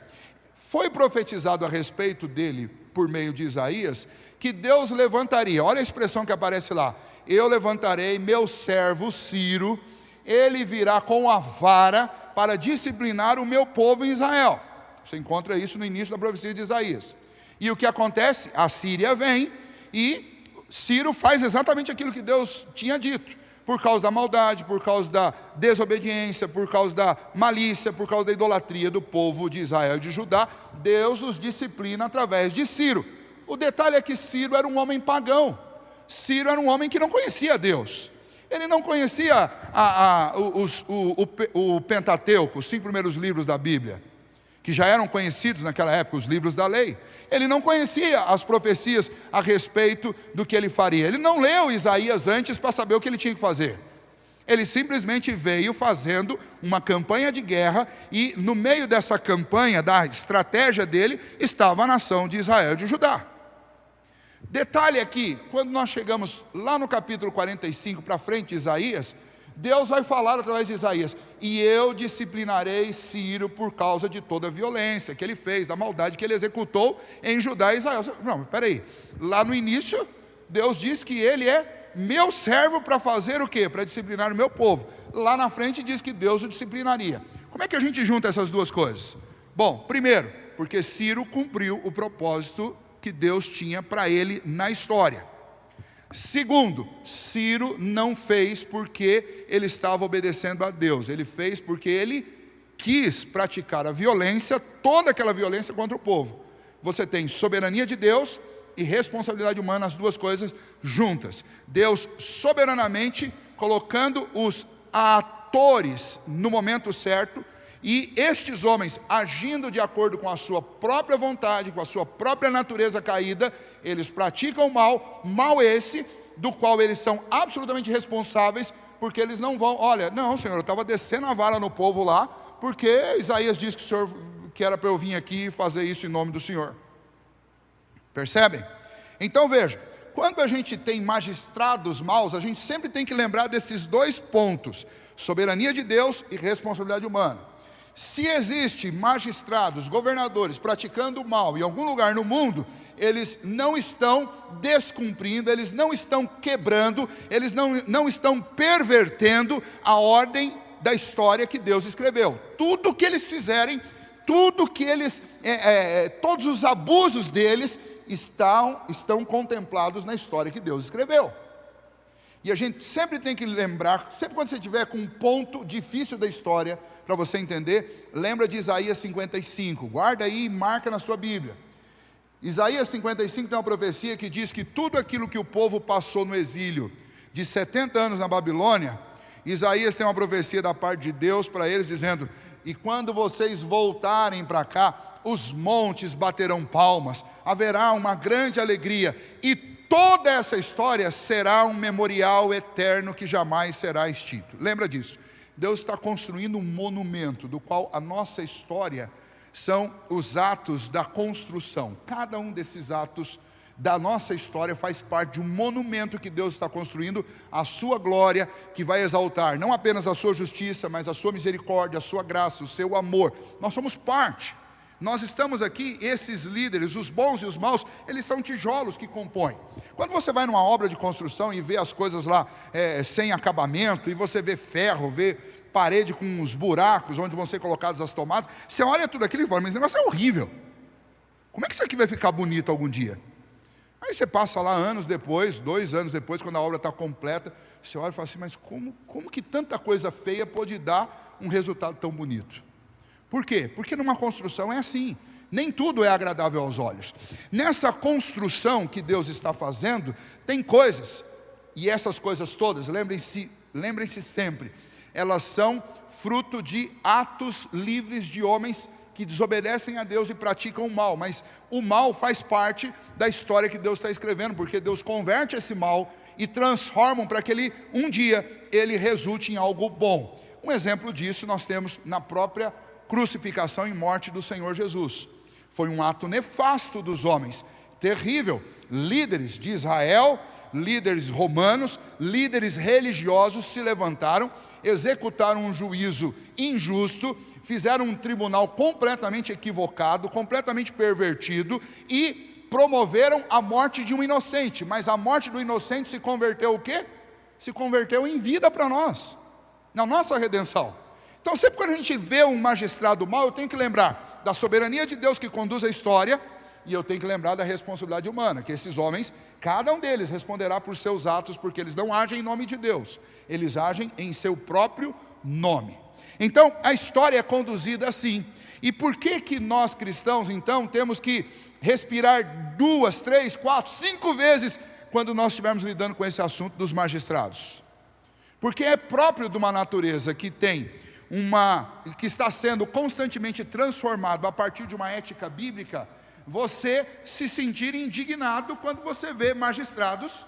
S1: foi profetizado a respeito dele, por meio de Isaías, que Deus levantaria, olha a expressão que aparece lá: eu levantarei meu servo Ciro, ele virá com a vara para disciplinar o meu povo em Israel. Você encontra isso no início da profecia de Isaías. E o que acontece? A Síria vem e Ciro faz exatamente aquilo que Deus tinha dito. Por causa da maldade, por causa da desobediência, por causa da malícia, por causa da idolatria do povo de Israel e de Judá, Deus os disciplina através de Ciro. O detalhe é que Ciro era um homem pagão. Ciro era um homem que não conhecia Deus. Ele não conhecia o Pentateuco, os 5 primeiros livros da Bíblia, que já eram conhecidos naquela época, os livros da lei. Ele não conhecia as profecias a respeito do que ele faria. Ele não leu Isaías antes para saber o que ele tinha que fazer. Ele simplesmente veio fazendo uma campanha de guerra, e no meio dessa campanha, da estratégia dele, estava a nação de Israel e de Judá. Detalhe aqui, quando nós chegamos lá no capítulo 45 para frente de Isaías, Deus vai falar através de Isaías: e eu disciplinarei Ciro por causa de toda a violência que ele fez, da maldade que ele executou em Judá e Israel. Não, peraí, lá no início, Deus diz que ele é meu servo para fazer o quê? Para disciplinar o meu povo. Lá na frente diz que Deus o disciplinaria. Como é que a gente junta essas duas coisas? Bom, primeiro, porque Ciro cumpriu o propósito que Deus tinha para ele na história. Segundo, Ciro não fez porque ele estava obedecendo a Deus. Ele fez porque ele quis praticar a violência, toda aquela violência contra o povo. Você tem soberania de Deus e responsabilidade humana, as duas coisas juntas. Deus soberanamente colocando os atores no momento certo, E estes homens, agindo de acordo com a sua própria vontade, com a sua própria natureza caída, eles praticam o mal, mal esse, do qual eles são absolutamente responsáveis, porque eles não vão, olha, não, Senhor, eu estava descendo a vara no povo lá, porque Isaías disse que o Senhor, que era para eu vir aqui e fazer isso em nome do Senhor. Percebem? Então veja, quando a gente tem magistrados maus, a gente sempre tem que lembrar desses dois pontos: soberania de Deus e responsabilidade humana. Se existe magistrados, governadores praticando o mal em algum lugar no mundo, eles não estão descumprindo, eles não estão quebrando, eles não estão pervertendo a ordem da história que Deus escreveu. Tudo que eles fizerem, tudo que eles, todos os abusos deles estão contemplados na história que Deus escreveu. E a gente sempre tem que lembrar, sempre quando você estiver com um ponto difícil da história, para você entender, lembra de Isaías 55, guarda aí e marca na sua Bíblia. Isaías 55 tem uma profecia que diz que tudo aquilo que o povo passou no exílio, de 70 anos na Babilônia, Isaías tem uma profecia da parte de Deus para eles, dizendo: e quando vocês voltarem para cá, os montes baterão palmas, haverá uma grande alegria, e toda essa história será um memorial eterno que jamais será extinto. Lembra disso? Deus está construindo um monumento, do qual a nossa história são os atos da construção. Cada um desses atos da nossa história faz parte de um monumento que Deus está construindo, a sua glória, que vai exaltar não apenas a sua justiça, mas a sua misericórdia, a sua graça, o seu amor. Nós somos parte. Nós estamos aqui, esses líderes, os bons e os maus, eles são tijolos que compõem. Quando você vai numa obra de construção e vê as coisas lá sem acabamento, e você vê ferro, vê parede com uns buracos onde vão ser colocadas as tomadas, você olha tudo aquilo e fala: mas esse negócio é horrível, como é que isso aqui vai ficar bonito algum dia? Aí você passa lá anos depois, 2 anos depois, quando a obra está completa, você olha e fala assim: mas como que tanta coisa feia pode dar um resultado tão bonito? Por quê? Porque numa construção é assim, nem tudo é agradável aos olhos. Nessa construção que Deus está fazendo, tem coisas, e essas coisas todas, lembrem-se sempre, elas são fruto de atos livres de homens que desobedecem a Deus e praticam o mal, mas o mal faz parte da história que Deus está escrevendo, porque Deus converte esse mal e transforma para que um dia ele resulte em algo bom. Um exemplo disso nós temos na própria crucificação e morte do Senhor Jesus. Foi um ato nefasto dos homens, terrível. Líderes de Israel, líderes romanos, líderes religiosos se levantaram, executaram um juízo injusto, fizeram um tribunal completamente equivocado, completamente pervertido, e promoveram a morte de um inocente. Mas a morte do inocente se converteu o quê? Se converteu em vida para nós, na nossa redenção. Então sempre quando a gente vê um magistrado mau, eu tenho que lembrar da soberania de Deus que conduz a história, e eu tenho que lembrar da responsabilidade humana, que esses homens, cada um deles responderá por seus atos, porque eles não agem em nome de Deus, eles agem em seu próprio nome. Então a história é conduzida assim. E por que nós cristãos então temos que respirar 2, 3, 4, 5 vezes quando nós estivermos lidando com esse assunto dos magistrados? Porque é próprio de uma natureza que que está sendo constantemente transformado a partir de uma ética bíblica, você se sentir indignado quando você vê magistrados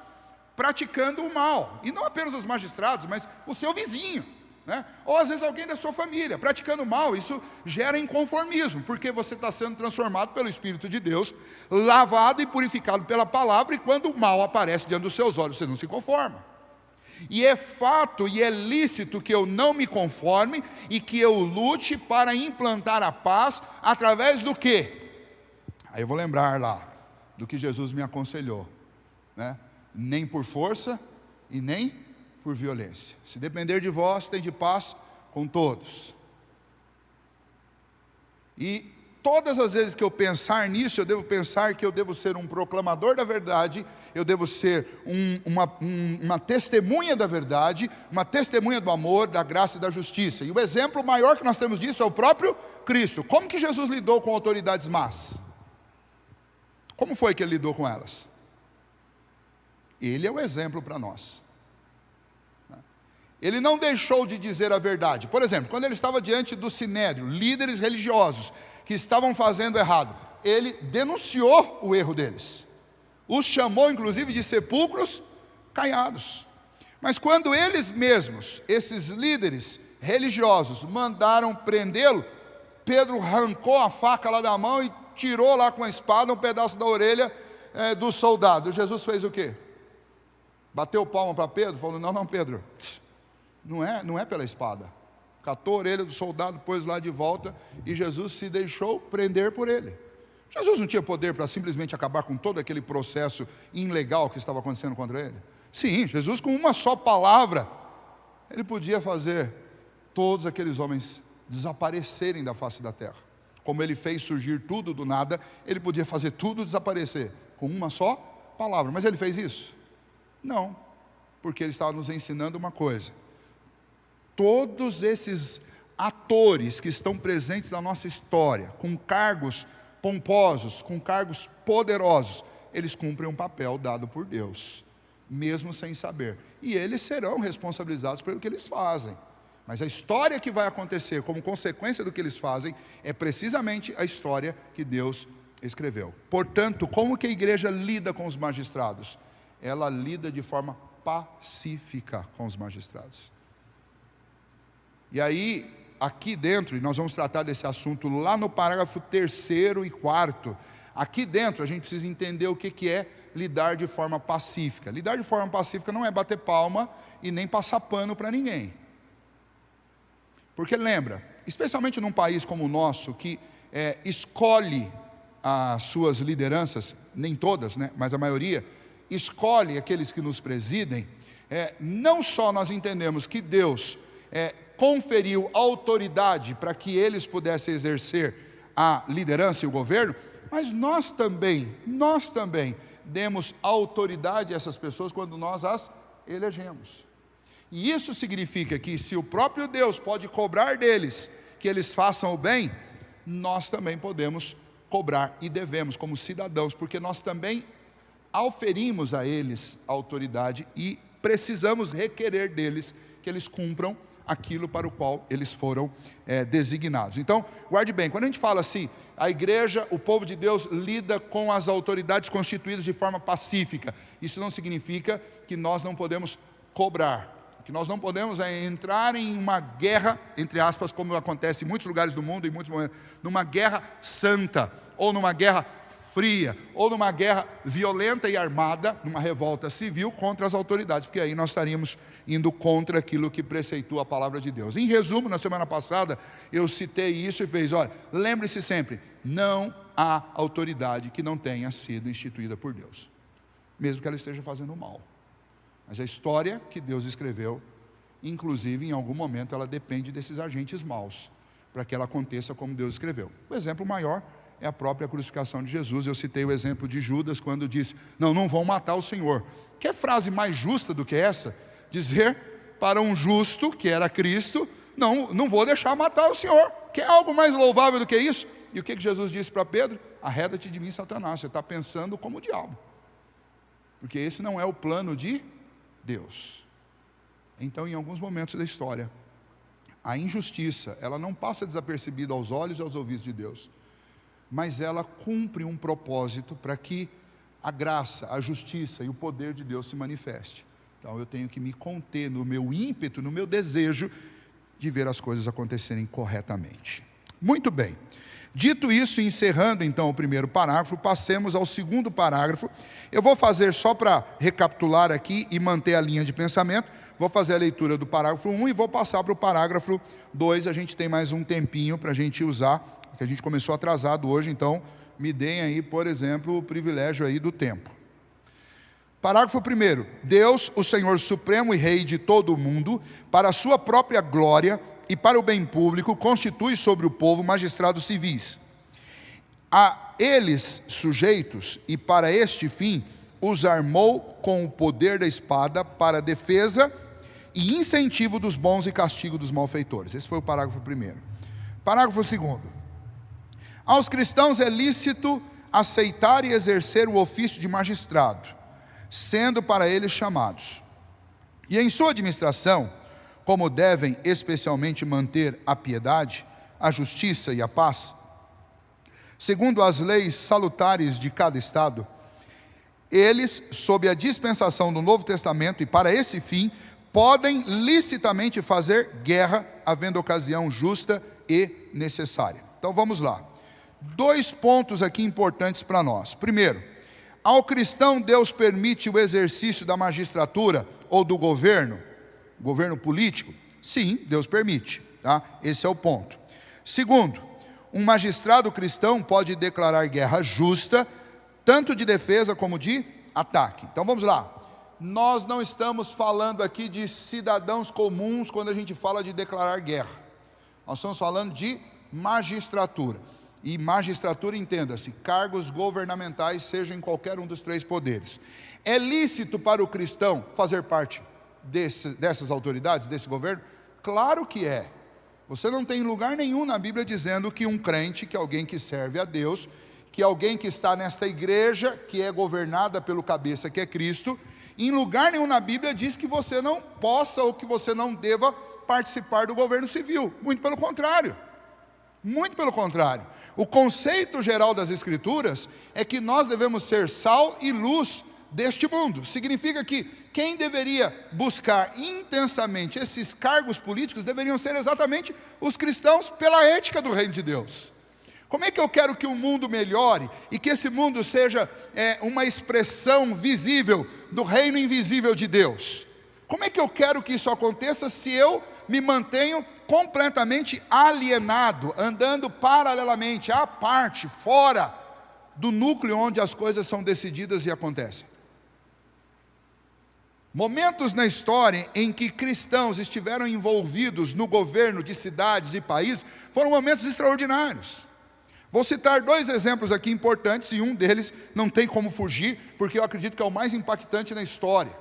S1: praticando o mal. E não apenas os magistrados, mas o seu vizinho, né? Ou às vezes alguém da sua família praticando mal. Isso gera inconformismo, porque você está sendo transformado pelo Espírito de Deus, lavado e purificado pela palavra, e quando o mal aparece diante dos seus olhos, você não se conforma. E é fato e é lícito que eu não me conforme e que eu lute para implantar a paz através do quê? Aí eu vou lembrar lá do que Jesus me aconselhou, né? Nem por força e nem por violência. Se depender de vós, tende paz com todos. E todas as vezes que eu pensar nisso, eu devo pensar que eu devo ser um proclamador da verdade, eu devo ser uma testemunha da verdade, uma testemunha do amor, da graça e da justiça. E o exemplo maior que nós temos disso é o próprio Cristo. Como que Jesus lidou com autoridades más? Como foi que ele lidou com elas? Ele é o exemplo para nós. Ele não deixou de dizer a verdade. Por exemplo, quando ele estava diante do Sinédrio, líderes religiosos que estavam fazendo errado, ele denunciou o erro deles. Os chamou, inclusive, de sepulcros caiados. Mas quando eles mesmos, esses líderes religiosos, mandaram prendê-lo, Pedro arrancou a faca lá da mão e tirou lá com a espada um pedaço da orelha do soldado. Jesus fez o quê? Bateu palma para Pedro, falou: não, Pedro, não é pela espada. Catou a orelha do soldado, pôs lá de volta, e Jesus se deixou prender por ele. Jesus não tinha poder para simplesmente acabar com todo aquele processo ilegal que estava acontecendo contra ele? Sim, Jesus, com uma só palavra, ele podia fazer todos aqueles homens desaparecerem da face da terra. Como ele fez surgir tudo do nada, ele podia fazer tudo desaparecer com uma só palavra. Mas ele fez isso? Não, porque ele estava nos ensinando uma coisa: todos esses atores que estão presentes na nossa história, com cargos pomposos, com cargos poderosos, eles cumprem um papel dado por Deus, mesmo sem saber, e eles serão responsabilizados pelo que eles fazem. Mas a história que vai acontecer como consequência do que eles fazem é precisamente a história que Deus escreveu. Portanto, como que a igreja lida com os magistrados? Ela lida de forma pacífica com os magistrados. E aí, aqui dentro, e nós vamos tratar desse assunto lá no parágrafo 3º e 4º, aqui dentro a gente precisa entender o que é lidar de forma pacífica. Lidar de forma pacífica não é bater palma e nem passar pano para ninguém. Porque lembra, especialmente num país como o nosso, que escolhe as suas lideranças, nem todas, né, mas a maioria, escolhe aqueles que nos presidem, não só nós entendemos que Deus conferiu autoridade para que eles pudessem exercer a liderança e o governo, mas nós também demos autoridade a essas pessoas quando nós as elegemos. E isso significa que se o próprio Deus pode cobrar deles que eles façam o bem, nós também podemos cobrar e devemos como cidadãos, porque nós também auferimos a eles autoridade e precisamos requerer deles que eles cumpram aquilo para o qual eles foram designados. Então, guarde bem, quando a gente fala assim, a igreja, o povo de Deus lida com as autoridades constituídas de forma pacífica, isso não significa que nós não podemos cobrar, que nós não podemos entrar em uma guerra, entre aspas, como acontece em muitos lugares do mundo, em muitos momentos, numa guerra santa, ou numa guerra fria, ou numa guerra violenta e armada, numa revolta civil contra as autoridades, porque aí nós estaríamos indo contra aquilo que preceitua a palavra de Deus. Em resumo, na semana passada, eu citei isso e fez, olha, lembre-se sempre, não há autoridade que não tenha sido instituída por Deus, mesmo que ela esteja fazendo mal. Mas a história que Deus escreveu, inclusive em algum momento ela depende desses agentes maus, para que ela aconteça como Deus escreveu. O exemplo maior é a própria crucificação de Jesus. Eu citei o exemplo de Judas quando disse, não vão matar o Senhor. Que frase mais justa do que essa? Dizer para um justo, que era Cristo, não vou deixar matar o Senhor. Quer algo mais louvável do que isso? E o que Jesus disse para Pedro? Arreda-te de mim, Satanás, você está pensando como o diabo, porque esse não é o plano de Deus. Então, em alguns momentos da história, a injustiça, ela não passa desapercebida aos olhos e aos ouvidos de Deus, mas ela cumpre um propósito para que a graça, a justiça e o poder de Deus se manifeste. Então eu tenho que me conter no meu ímpeto, no meu desejo de ver as coisas acontecerem corretamente. Muito bem. Dito isso, encerrando então o primeiro parágrafo, passemos ao segundo parágrafo. Eu vou fazer só para recapitular aqui e manter a linha de pensamento, vou fazer a leitura do parágrafo 1 e vou passar para o parágrafo 2, a gente tem mais um tempinho para a gente usar, que a gente começou atrasado hoje, então me deem aí, por exemplo, o privilégio aí do tempo. Parágrafo 1. Deus, o Senhor Supremo e Rei de todo o mundo, para a sua própria glória e para o bem público, constitui sobre o povo magistrados civis. A eles sujeitos, e para este fim, os armou com o poder da espada para a defesa e incentivo dos bons e castigo dos malfeitores. Esse foi o parágrafo 1. Parágrafo 2. Aos cristãos é lícito aceitar e exercer o ofício de magistrado, sendo para eles chamados. E em sua administração, como devem especialmente manter a piedade, a justiça e a paz, segundo as leis salutares de cada estado. Eles, sob a dispensação do Novo Testamento e para esse fim, podem licitamente fazer guerra, havendo ocasião justa e necessária. Então vamos lá. 2 pontos aqui importantes para nós. Primeiro, ao cristão Deus permite o exercício da magistratura ou do governo político? Sim, Deus permite, tá? Esse é o ponto. Segundo, um magistrado cristão pode declarar guerra justa, tanto de defesa como de ataque. Então vamos lá. Nós não estamos falando aqui de cidadãos comuns quando a gente fala de declarar guerra. Nós estamos falando de magistratura. E magistratura, entenda-se, cargos governamentais, seja em qualquer um dos 3 poderes. É lícito para o cristão fazer parte dessas autoridades, desse governo? Claro que é. Você não tem lugar nenhum na Bíblia dizendo que um crente, que alguém que serve a Deus, que alguém que está nesta igreja, que é governada pelo cabeça que é Cristo, em lugar nenhum na Bíblia diz que você não possa ou que você não deva participar do governo civil. Muito pelo contrário. Muito pelo contrário. O conceito geral das Escrituras é que nós devemos ser sal e luz deste mundo. Significa que quem deveria buscar intensamente esses cargos políticos deveriam ser exatamente os cristãos pela ética do reino de Deus. Como é que eu quero que o mundo melhore e que esse mundo seja uma expressão visível do reino invisível de Deus? Como é que eu quero que isso aconteça se eu me mantenho completamente alienado, andando paralelamente, à parte, fora do núcleo onde as coisas são decididas e acontecem? Momentos na história em que cristãos estiveram envolvidos no governo de cidades e países foram momentos extraordinários. Vou citar 2 exemplos aqui importantes, e um deles não tem como fugir, porque eu acredito que é o mais impactante na história,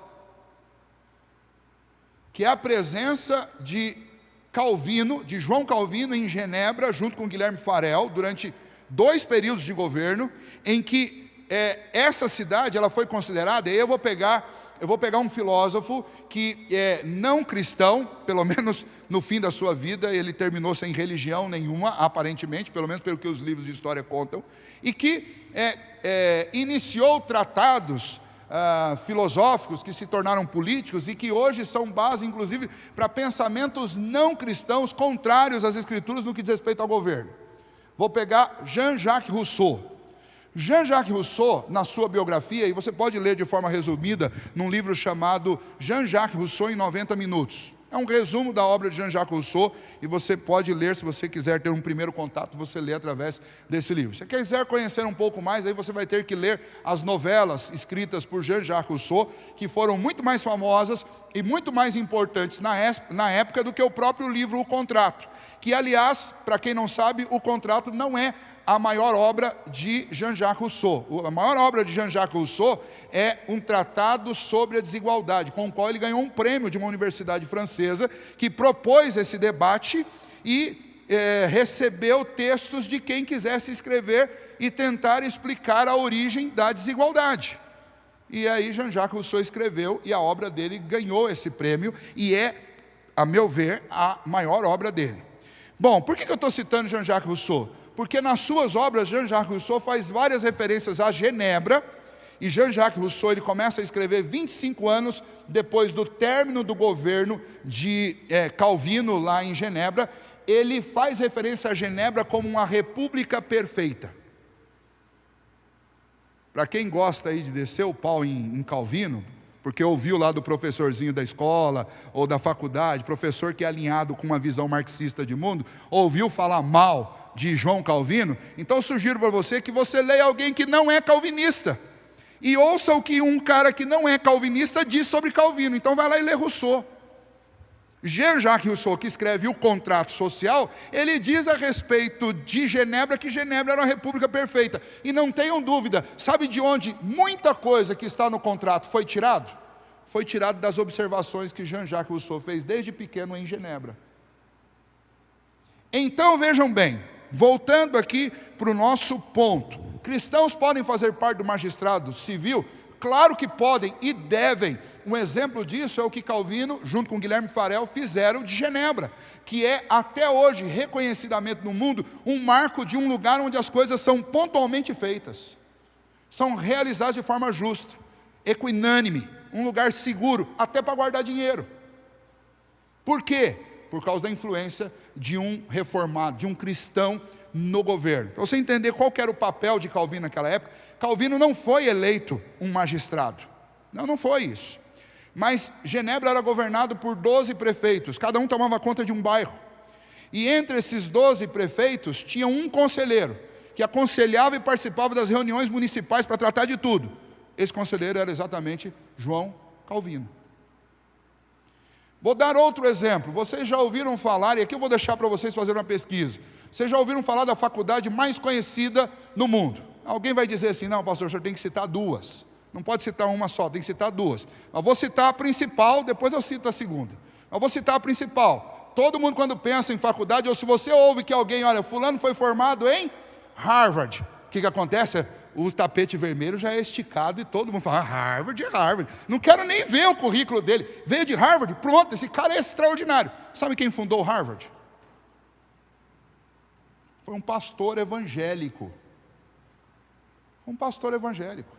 S1: que é a presença de João Calvino em Genebra, junto com Guilherme Farel, durante 2 períodos de governo, em que essa cidade ela foi considerada, e eu vou pegar um filósofo que é não cristão, pelo menos no fim da sua vida, ele terminou sem religião nenhuma, aparentemente, pelo menos pelo que os livros de história contam, e que iniciou tratados filosóficos que se tornaram políticos e que hoje são base, inclusive, para pensamentos não cristãos contrários às Escrituras no que diz respeito ao governo. Vou pegar Jean-Jacques Rousseau. Jean-Jacques Rousseau, na sua biografia, e você pode ler de forma resumida num livro chamado Jean-Jacques Rousseau em 90 minutos. É um resumo da obra de Jean-Jacques Rousseau, e você pode ler, se você quiser ter um primeiro contato, você lê através desse livro. Se você quiser conhecer um pouco mais, aí você vai ter que ler as novelas escritas por Jean-Jacques Rousseau, que foram muito mais famosas e muito mais importantes na época do que o próprio livro O Contrato, que, aliás, para quem não sabe, O Contrato não é a maior obra de Jean-Jacques Rousseau. A maior obra de Jean-Jacques Rousseau é um tratado sobre a desigualdade, com o qual ele ganhou um prêmio de uma universidade francesa, que propôs esse debate e recebeu textos de quem quisesse escrever e tentar explicar a origem da desigualdade. E aí Jean-Jacques Rousseau escreveu, e a obra dele ganhou esse prêmio, e é, a meu ver, a maior obra dele. Bom, por que eu estou citando Jean-Jacques Rousseau? Porque nas suas obras Jean-Jacques Rousseau faz várias referências a Genebra, e Jean-Jacques Rousseau ele começa a escrever 25 anos depois do término do governo de Calvino lá em Genebra. Ele faz referência a Genebra como uma república perfeita. Para quem gosta aí de descer o pau em Calvino, porque ouviu lá do professorzinho da escola ou da faculdade, professor que é alinhado com uma visão marxista de mundo, ouviu falar mal de João Calvino, então sugiro para você que você leia alguém que não é calvinista, e ouça o que um cara que não é calvinista diz sobre Calvino. Então vai lá e lê Rousseau. Jean-Jacques Rousseau, que escreve O Contrato Social, ele diz a respeito de Genebra que Genebra era uma república perfeita. E não tenham dúvida, sabe de onde muita coisa que está no contrato foi tirado? Foi tirado das observações que Jean-Jacques Rousseau fez desde pequeno em Genebra. Então vejam bem, voltando aqui para o nosso ponto, cristãos podem fazer parte do magistrado civil? Claro que podem e devem. Um exemplo disso é o que Calvino, junto com Guilherme Farel, fizeram de Genebra, que é até hoje, reconhecidamente no mundo, um marco de um lugar onde as coisas são pontualmente feitas, são realizadas de forma justa, equinânime, um lugar seguro, até para guardar dinheiro. Por quê? Por causa da influência de um reformado, de um cristão no governo. Para você entender qual que era o papel de Calvino naquela época, Calvino não foi eleito um magistrado. Não foi isso. Mas Genebra era governado por 12 prefeitos, cada um tomava conta de um bairro. E entre esses 12 prefeitos, tinha um conselheiro, que aconselhava e participava das reuniões municipais para tratar de tudo. Esse conselheiro era exatamente João Calvino. Vou dar outro exemplo. Vocês já ouviram falar, e aqui eu vou deixar para vocês fazerem uma pesquisa. Vocês já ouviram falar da faculdade mais conhecida no mundo? Alguém vai dizer assim, não, pastor, o senhor tem que citar duas. Não pode citar uma só, tem que citar duas. Eu vou citar a principal, depois eu cito a segunda. Eu vou citar a principal. Todo mundo quando pensa em faculdade, ou se você ouve que alguém, olha, fulano foi formado em Harvard. O que acontece? O tapete vermelho já é esticado e todo mundo fala, Harvard é Harvard. Não quero nem ver o currículo dele. Veio de Harvard, pronto, esse cara é extraordinário. Sabe quem fundou Harvard? Foi um pastor evangélico. Um pastor evangélico,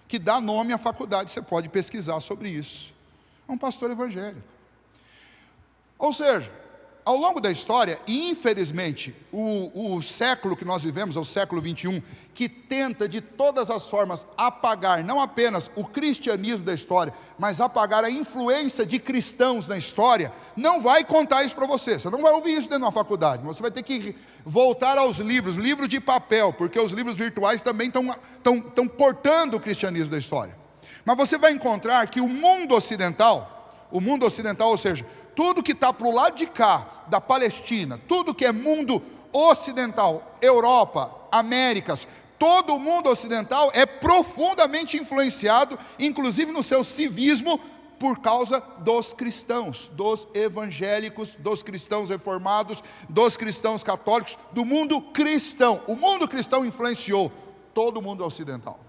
S1: que dá nome à faculdade, você pode pesquisar sobre isso. É um pastor evangélico. Ou seja, ao longo da história, e infelizmente, o século que nós vivemos, é o século 21, que tenta de todas as formas apagar, não apenas o cristianismo da história, mas apagar a influência de cristãos na história, não vai contar isso para você. Você não vai ouvir isso dentro de uma faculdade. Você vai ter que voltar aos livros de papel, porque os livros virtuais também estão portando o cristianismo da história. Mas você vai encontrar que o mundo ocidental, ou seja, tudo que está para o lado de cá, da Palestina, tudo que é mundo ocidental, Europa, Américas, todo o mundo ocidental é profundamente influenciado, inclusive no seu civismo, por causa dos cristãos, dos evangélicos, dos cristãos reformados, dos cristãos católicos, do mundo cristão. O mundo cristão influenciou todo o mundo ocidental.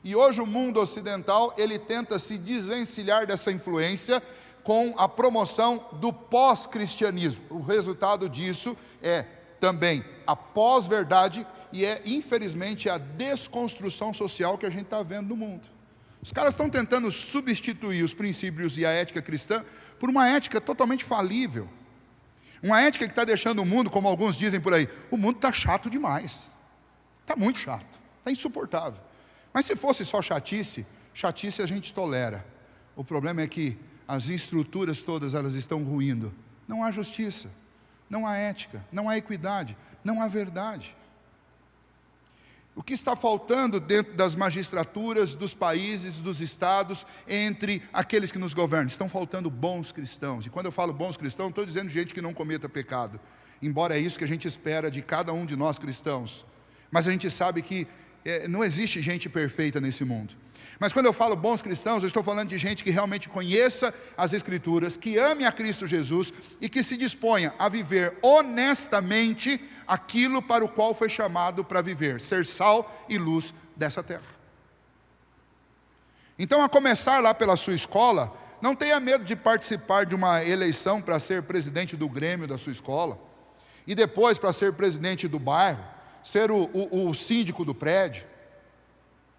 S1: E hoje o mundo ocidental, ele tenta se desvencilhar dessa influência com a promoção do pós-cristianismo. O resultado disso é também a pós-verdade e é, infelizmente, a desconstrução social que a gente está vendo no mundo. Os caras estão tentando substituir os princípios e a ética cristã por uma ética totalmente falível. Uma ética que está deixando o mundo, como alguns dizem por aí, o mundo está chato demais. Está muito chato, está insuportável. Mas se fosse só chatice a gente tolera. O problema é que as estruturas todas elas estão ruindo. Não há justiça, não há ética, não há equidade, não há verdade. O que está faltando dentro das magistraturas, dos países, dos estados, entre aqueles que nos governam? Estão faltando bons cristãos. E quando eu falo bons cristãos, não estou dizendo gente que não cometa pecado. Embora é isso que a gente espera de cada um de nós cristãos. Mas a gente sabe que não existe gente perfeita nesse mundo. Mas quando eu falo bons cristãos, eu estou falando de gente que realmente conheça as Escrituras, que ame a Cristo Jesus e que se disponha a viver honestamente aquilo para o qual foi chamado para viver, ser sal e luz dessa terra. Então, a começar lá pela sua escola, não tenha medo de participar de uma eleição para ser presidente do grêmio da sua escola, e depois para ser presidente do bairro, ser o síndico do prédio.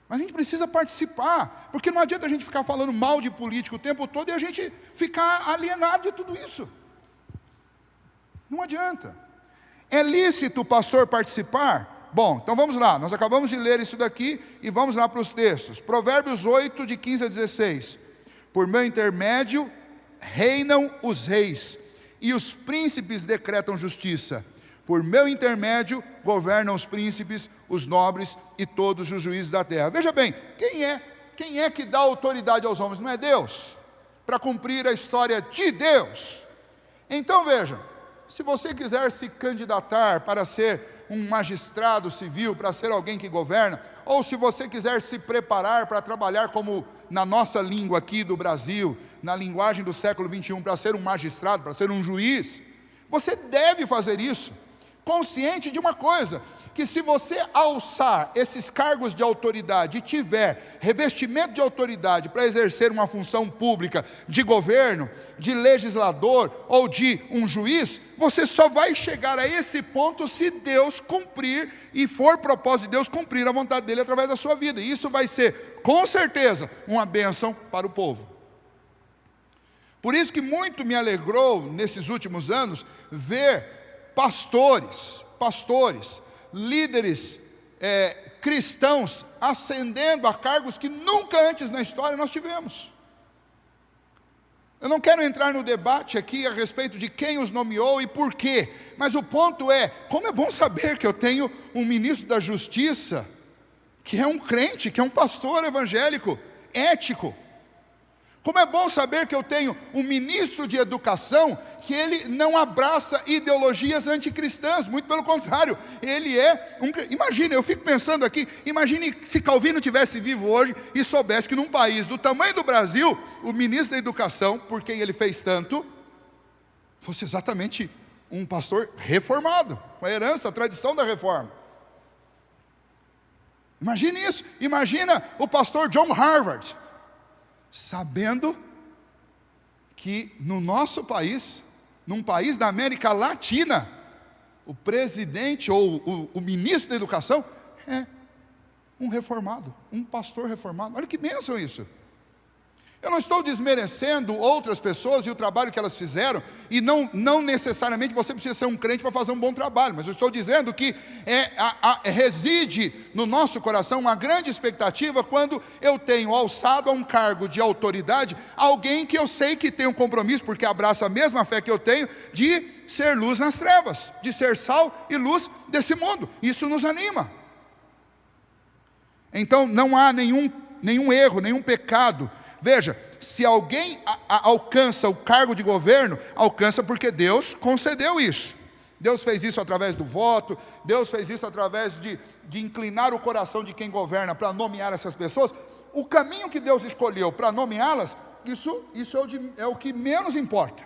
S1: Mas a gente precisa participar, porque não adianta a gente ficar falando mal de político o tempo todo e a gente ficar alienado de tudo isso. Não adianta. É lícito o pastor participar? Bom, então vamos lá, nós acabamos de ler isso daqui e vamos lá para os textos. Provérbios 8, de 15 a 16. Por meu intermédio reinam os reis, e os príncipes decretam justiça. Por meu intermédio governam os príncipes, os nobres e todos os juízes da terra. Veja bem, quem é que dá autoridade aos homens? Não é Deus? Para cumprir a história de Deus. Então veja, se você quiser se candidatar para ser um magistrado civil, para ser alguém que governa, ou se você quiser se preparar para trabalhar como na nossa língua aqui do Brasil, na linguagem do século 21, para ser um magistrado, para ser um juiz, você deve fazer isso, consciente de uma coisa, que se você alçar esses cargos de autoridade e tiver revestimento de autoridade para exercer uma função pública de governo, de legislador ou de um juiz, você só vai chegar a esse ponto se Deus cumprir, e for propósito de Deus cumprir a vontade dele através da sua vida. E isso vai ser, com certeza, uma bênção para o povo. Por isso que muito me alegrou, nesses últimos anos, ver pastores, líderes cristãos ascendendo a cargos que nunca antes na história nós tivemos. Eu não quero entrar no debate aqui a respeito de quem os nomeou e por quê, mas o ponto é, como é bom saber que eu tenho um ministro da Justiça, que é um crente, que é um pastor evangélico, ético. Como é bom saber que eu tenho um ministro de educação, que ele não abraça ideologias anticristãs, muito pelo contrário, ele é imagine, eu fico pensando aqui, imagine se Calvino tivesse vivo hoje e soubesse que num país do tamanho do Brasil, o ministro da educação, por quem ele fez tanto, fosse exatamente um pastor reformado, com a herança, a tradição da reforma. Imagine isso, imagina o pastor John Harvard, sabendo que no nosso país, num país da América Latina, o presidente ou o ministro da educação é um reformado, um pastor reformado. Olha que bênção isso. Eu não estou desmerecendo outras pessoas e o trabalho que elas fizeram, e não necessariamente você precisa ser um crente para fazer um bom trabalho, mas eu estou dizendo que reside no nosso coração uma grande expectativa quando eu tenho alçado a um cargo de autoridade alguém que eu sei que tem um compromisso, porque abraça a mesma fé que eu tenho, de ser luz nas trevas, de ser sal e luz desse mundo. Isso nos anima. Então não há nenhum erro, nenhum pecado. Veja, se alguém alcança o cargo de governo, alcança porque Deus concedeu isso. Deus fez isso através do voto, Deus fez isso através de inclinar o coração de quem governa para nomear essas pessoas. O caminho que Deus escolheu para nomeá-las, isso é o que menos importa.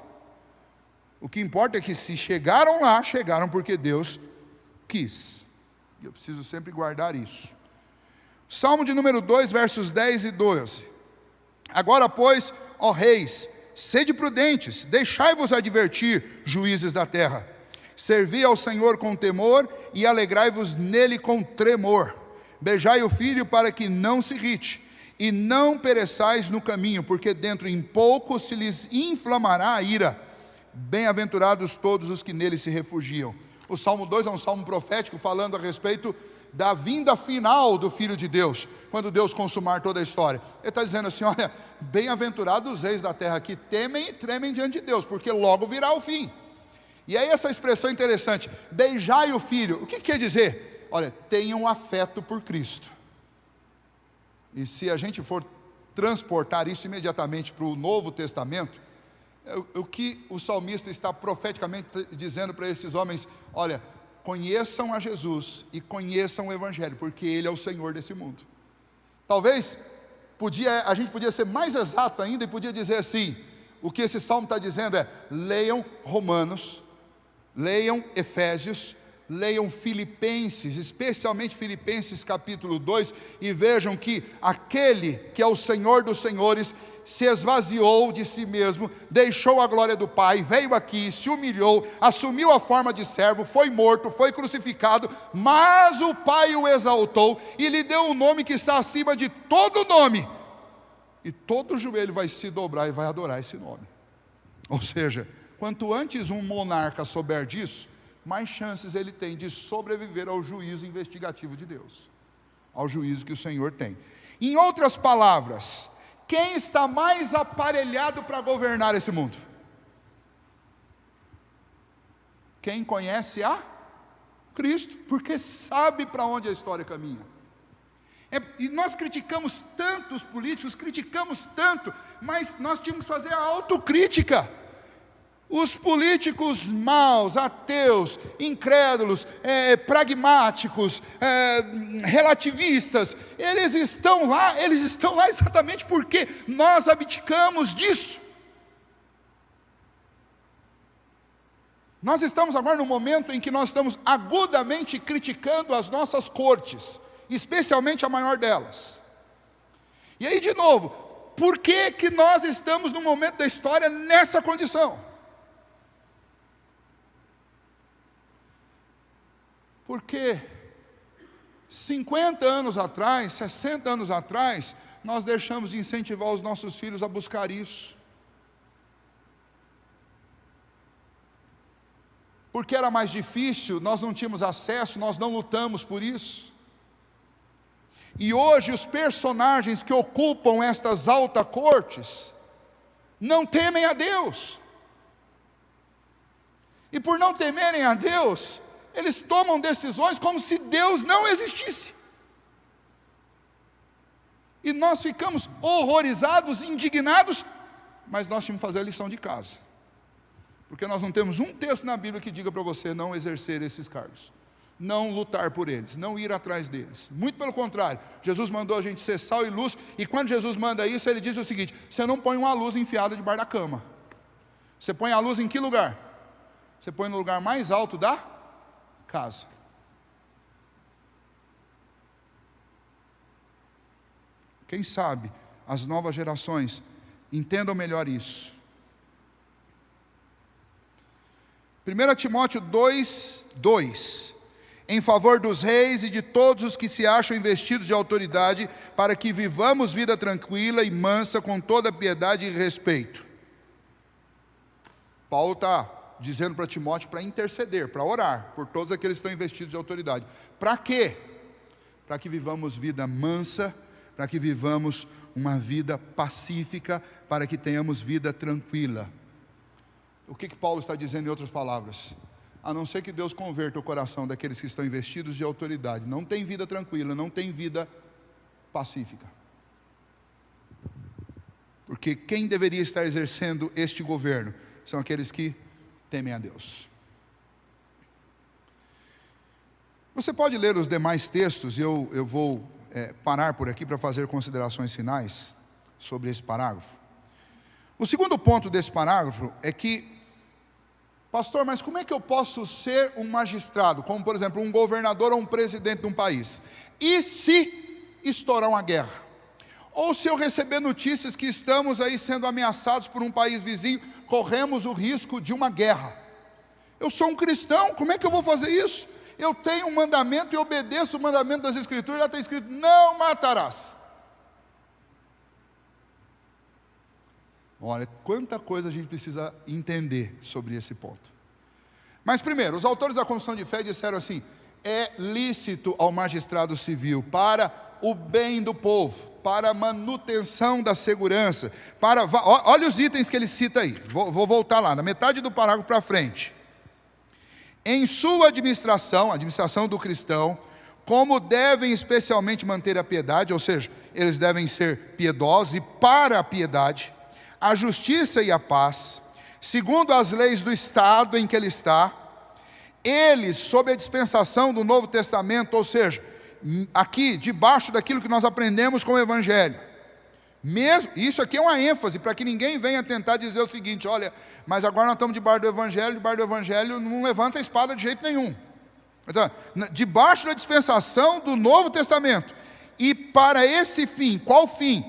S1: O que importa é que se chegaram lá, chegaram porque Deus quis. Eu preciso sempre guardar isso. Salmo de número 2, versos 10 e 12. Agora, pois, ó reis, sede prudentes, deixai-vos advertir, juízes da terra. Servi ao Senhor com temor e alegrai-vos nele com tremor. Beijai o filho para que não se irrite, e não pereçais no caminho, porque dentro em pouco se lhes inflamará a ira. Bem-aventurados todos os que nele se refugiam. O Salmo 2 é um salmo profético falando a respeito da vinda final do Filho de Deus, quando Deus consumar toda a história. Ele está dizendo assim, olha, bem-aventurados os reis da terra que temem e tremem diante de Deus, porque logo virá o fim. E aí essa expressão interessante, beijai o filho, o que quer dizer? Olha, tenham afeto por Cristo. E se a gente for transportar isso imediatamente para o Novo Testamento, o que o salmista está profeticamente dizendo para esses homens, olha, conheçam a Jesus e conheçam o Evangelho, porque Ele é o Senhor desse mundo. Talvez a gente podia ser mais exato ainda e podia dizer assim, o que esse salmo está dizendo é, leiam Romanos, leiam Efésios, leiam Filipenses, especialmente Filipenses capítulo 2, e vejam que aquele que é o Senhor dos senhores, se esvaziou de si mesmo, deixou a glória do Pai, veio aqui, se humilhou, assumiu a forma de servo, foi morto, foi crucificado, mas o Pai o exaltou e lhe deu um nome que está acima de todo nome, e todo joelho vai se dobrar e vai adorar esse nome. Ou seja, quanto antes um monarca souber disso, mais chances ele tem de sobreviver ao juízo investigativo de Deus, ao juízo que o Senhor tem. Em outras palavras, quem está mais aparelhado para governar esse mundo? Quem conhece a Cristo, porque sabe para onde a história caminha. E nós criticamos tanto os políticos, criticamos tanto, mas nós tínhamos que fazer a autocrítica. Os políticos maus, ateus, incrédulos, pragmáticos, relativistas, eles estão lá exatamente porque nós abdicamos disso. Nós estamos agora num momento em que nós estamos agudamente criticando as nossas cortes, especialmente a maior delas. E aí, de novo, por que nós estamos no momento da história nessa condição? Porque 50 anos atrás, 60 anos atrás, nós deixamos de incentivar os nossos filhos a buscar isso. Porque era mais difícil, nós não tínhamos acesso, nós não lutamos por isso. E hoje os personagens que ocupam estas altas cortes não temem a Deus. E por não temerem a Deus, eles tomam decisões como se Deus não existisse. E nós ficamos horrorizados, indignados, mas nós tínhamos que fazer a lição de casa. Porque nós não temos um texto na Bíblia que diga para você não exercer esses cargos, não lutar por eles, não ir atrás deles. Muito pelo contrário, Jesus mandou a gente ser sal e luz, e quando Jesus manda isso, ele diz o seguinte: você não põe uma luz enfiada debaixo da cama. Você põe a luz em que lugar? Você põe no lugar mais alto da casa. Quem sabe as novas gerações entendam melhor isso. 1 Timóteo 2:2, em favor dos reis e de todos os que se acham investidos de autoridade, para que vivamos vida tranquila e mansa, com toda piedade e respeito. Paulo está dizendo para Timóteo para interceder, para orar por todos aqueles que estão investidos de autoridade. Para quê? Para que vivamos vida mansa, para que vivamos uma vida pacífica, para que tenhamos vida tranquila. O que Paulo está dizendo em outras palavras? A não ser que Deus converta o coração daqueles que estão investidos de autoridade, não tem vida tranquila, não tem vida pacífica. Porque quem deveria estar exercendo este governo são aqueles que temem a Deus. Você pode ler os demais textos, e eu vou parar por aqui para fazer considerações finais sobre esse parágrafo. O segundo ponto desse parágrafo é que, pastor, mas como é que eu posso ser um magistrado, como por exemplo um governador ou um presidente de um país? E se estourar uma guerra? Ou se eu receber notícias que estamos aí sendo ameaçados por um país vizinho, corremos o risco de uma guerra. Eu sou um cristão, como é que eu vou fazer isso? Eu tenho um mandamento e obedeço o mandamento das Escrituras, já está escrito, não matarás. Olha, quanta coisa a gente precisa entender sobre esse ponto. Mas primeiro, os autores da Confissão de Fé disseram assim: é lícito ao magistrado civil, para o bem do povo, para a manutenção da segurança, olha os itens que ele cita aí, vou voltar lá, na metade do parágrafo para frente. Em sua administração, a administração do cristão, como devem especialmente manter a piedade, ou seja, eles devem ser piedosos e para a piedade, a justiça e a paz, segundo as leis do Estado em que ele está, eles, sob a dispensação do Novo Testamento, ou seja, aqui, debaixo daquilo que nós aprendemos com o Evangelho, mesmo, isso aqui é uma ênfase, para que ninguém venha tentar dizer o seguinte: olha, mas agora nós estamos debaixo do Evangelho não levanta a espada de jeito nenhum. Então, debaixo da dispensação do Novo Testamento, e para esse fim, qual fim?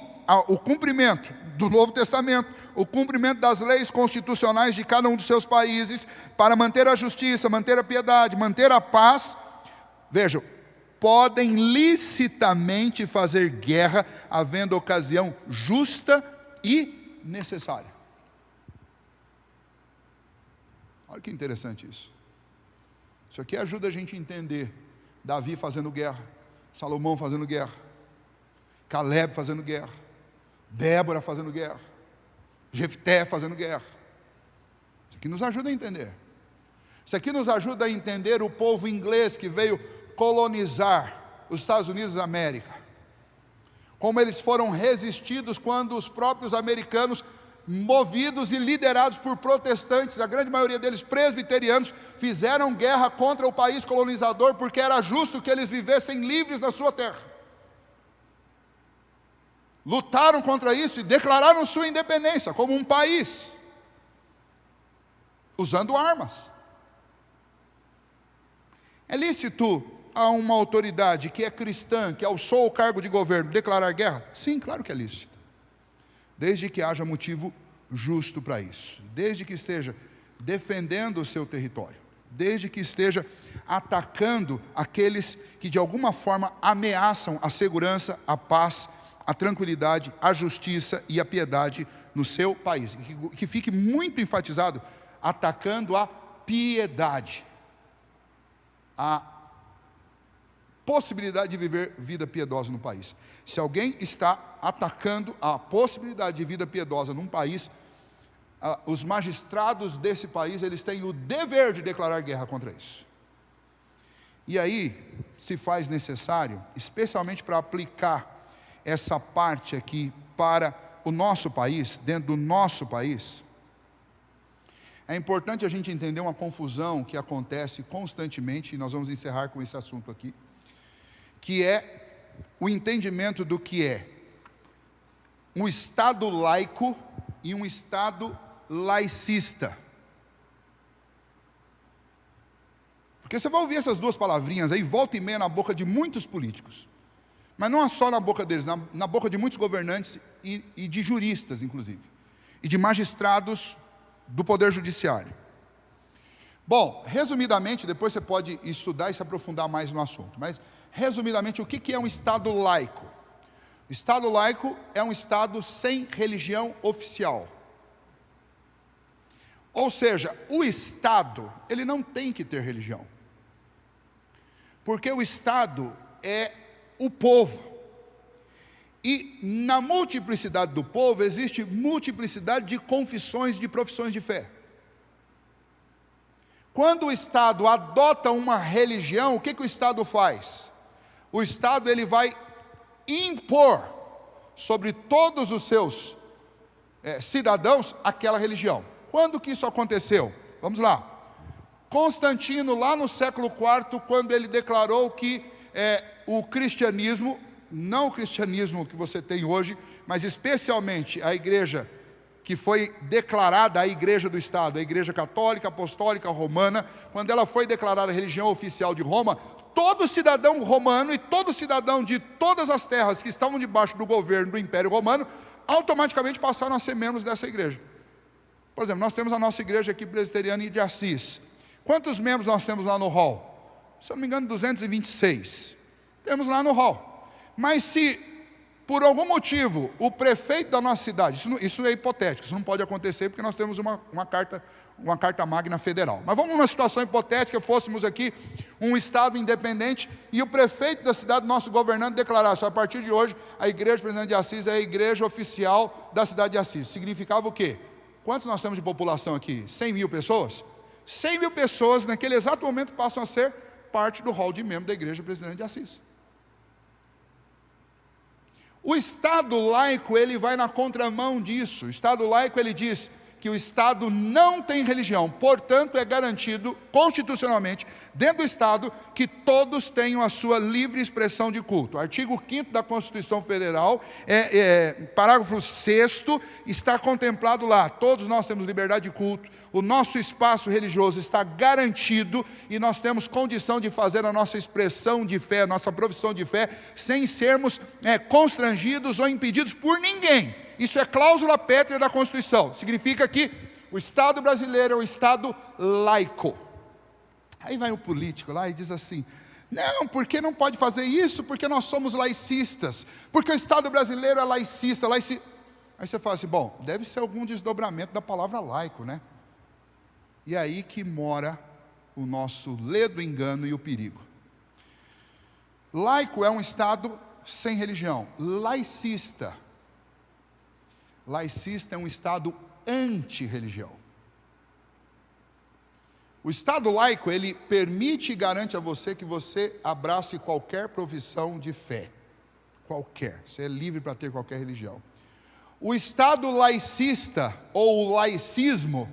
S1: O cumprimento do Novo Testamento, o cumprimento das leis constitucionais de cada um dos seus países, para manter a justiça, manter a piedade, manter a paz. Vejam, podem licitamente fazer guerra, havendo ocasião justa e necessária. Olha que interessante isso. Isso aqui ajuda a gente a entender Davi fazendo guerra, Salomão fazendo guerra, Caleb fazendo guerra, Débora fazendo guerra, Jefté fazendo guerra. Isso aqui nos ajuda a entender. Isso aqui nos ajuda a entender o povo inglês que veio colonizar os Estados Unidos da América. Como eles foram resistidos quando os próprios americanos, movidos e liderados por protestantes, a grande maioria deles presbiterianos, fizeram guerra contra o país colonizador, porque era justo que eles vivessem livres na sua terra. Lutaram contra isso e declararam sua independência como um país, usando armas. É lícito a uma autoridade que é cristã, que alçou o cargo de governo, declarar guerra? Sim, claro que é lícito. Desde que haja motivo justo para isso. Desde que esteja defendendo o seu território. Desde que esteja atacando aqueles que de alguma forma ameaçam a segurança, a paz, a tranquilidade, a justiça e a piedade no seu país. Que fique muito enfatizado, atacando a piedade. A possibilidade de viver vida piedosa no país. Se alguém está atacando a possibilidade de vida piedosa num país, os magistrados desse país, eles têm o dever de declarar guerra contra isso. E aí, se faz necessário, especialmente para aplicar essa parte aqui para o nosso país, dentro do nosso país, é importante a gente entender uma confusão que acontece constantemente, e nós vamos encerrar com esse assunto aqui, que é o entendimento do que é um Estado laico e um Estado laicista. Porque você vai ouvir essas duas palavrinhas aí, volta e meia na boca de muitos políticos. Mas não é só na boca deles, na boca de muitos governantes e de juristas, inclusive. E de magistrados do Poder Judiciário. Bom, resumidamente, depois você pode estudar e se aprofundar mais no assunto. Mas, resumidamente, o que é um Estado laico? O Estado laico é um Estado sem religião oficial. Ou seja, o Estado, ele não tem que ter religião. Porque o Estado é o povo. E na multiplicidade do povo, existe multiplicidade de confissões, de profissões de fé. Quando o Estado adota uma religião, o que o Estado faz? O Estado, ele vai impor sobre todos os seus cidadãos aquela religião. Quando que isso aconteceu? Vamos lá. Constantino, lá no século IV, quando ele declarou que o cristianismo, não o cristianismo que você tem hoje, mas especialmente a igreja que foi declarada a igreja do Estado, a igreja católica, apostólica, romana, quando ela foi declarada a religião oficial de Roma, todo cidadão romano e todo cidadão de todas as terras que estavam debaixo do governo do Império Romano, automaticamente passaram a ser membros dessa igreja. Por exemplo, nós temos a nossa igreja aqui presbiteriana de Assis. Quantos membros nós temos lá no hall? Se eu não me engano, 226. Temos lá no hall. Mas se, por algum motivo, o prefeito da nossa cidade, isso é hipotético, isso não pode acontecer porque nós temos uma carta magna federal. Mas vamos numa situação hipotética, fôssemos aqui um Estado independente e o prefeito da cidade, nosso governante, declarasse: a partir de hoje, a igreja presidente de Assis é a igreja oficial da cidade de Assis. Significava o quê? Quantos nós temos de população aqui? 100 mil pessoas? 100 mil pessoas, naquele exato momento, passam a ser parte do hall de membro da igreja presidente de Assis. O Estado laico, ele vai na contramão disso. O Estado laico, ele diz que o Estado não tem religião, portanto é garantido constitucionalmente dentro do Estado que todos tenham a sua livre expressão de culto. Artigo 5º da Constituição Federal, parágrafo 6º, está contemplado lá: todos nós temos liberdade de culto, o nosso espaço religioso está garantido e nós temos condição de fazer a nossa expressão de fé, a nossa profissão de fé, sem sermos constrangidos ou impedidos por ninguém. Isso é cláusula pétrea da Constituição. Significa que o Estado brasileiro é um Estado laico. Aí vai o político lá e diz assim: não, porque não pode fazer isso? Porque nós somos laicistas. Porque o Estado brasileiro é laicista. Aí você fala assim: bom, deve ser algum desdobramento da palavra laico, né? E aí que mora o nosso ledo engano e o perigo. Laico é um Estado sem religião. Laicista é um Estado anti-religião. O Estado laico, ele permite e garante a você que você abrace qualquer profissão de fé. Qualquer. Você é livre para ter qualquer religião. O Estado laicista, ou laicismo,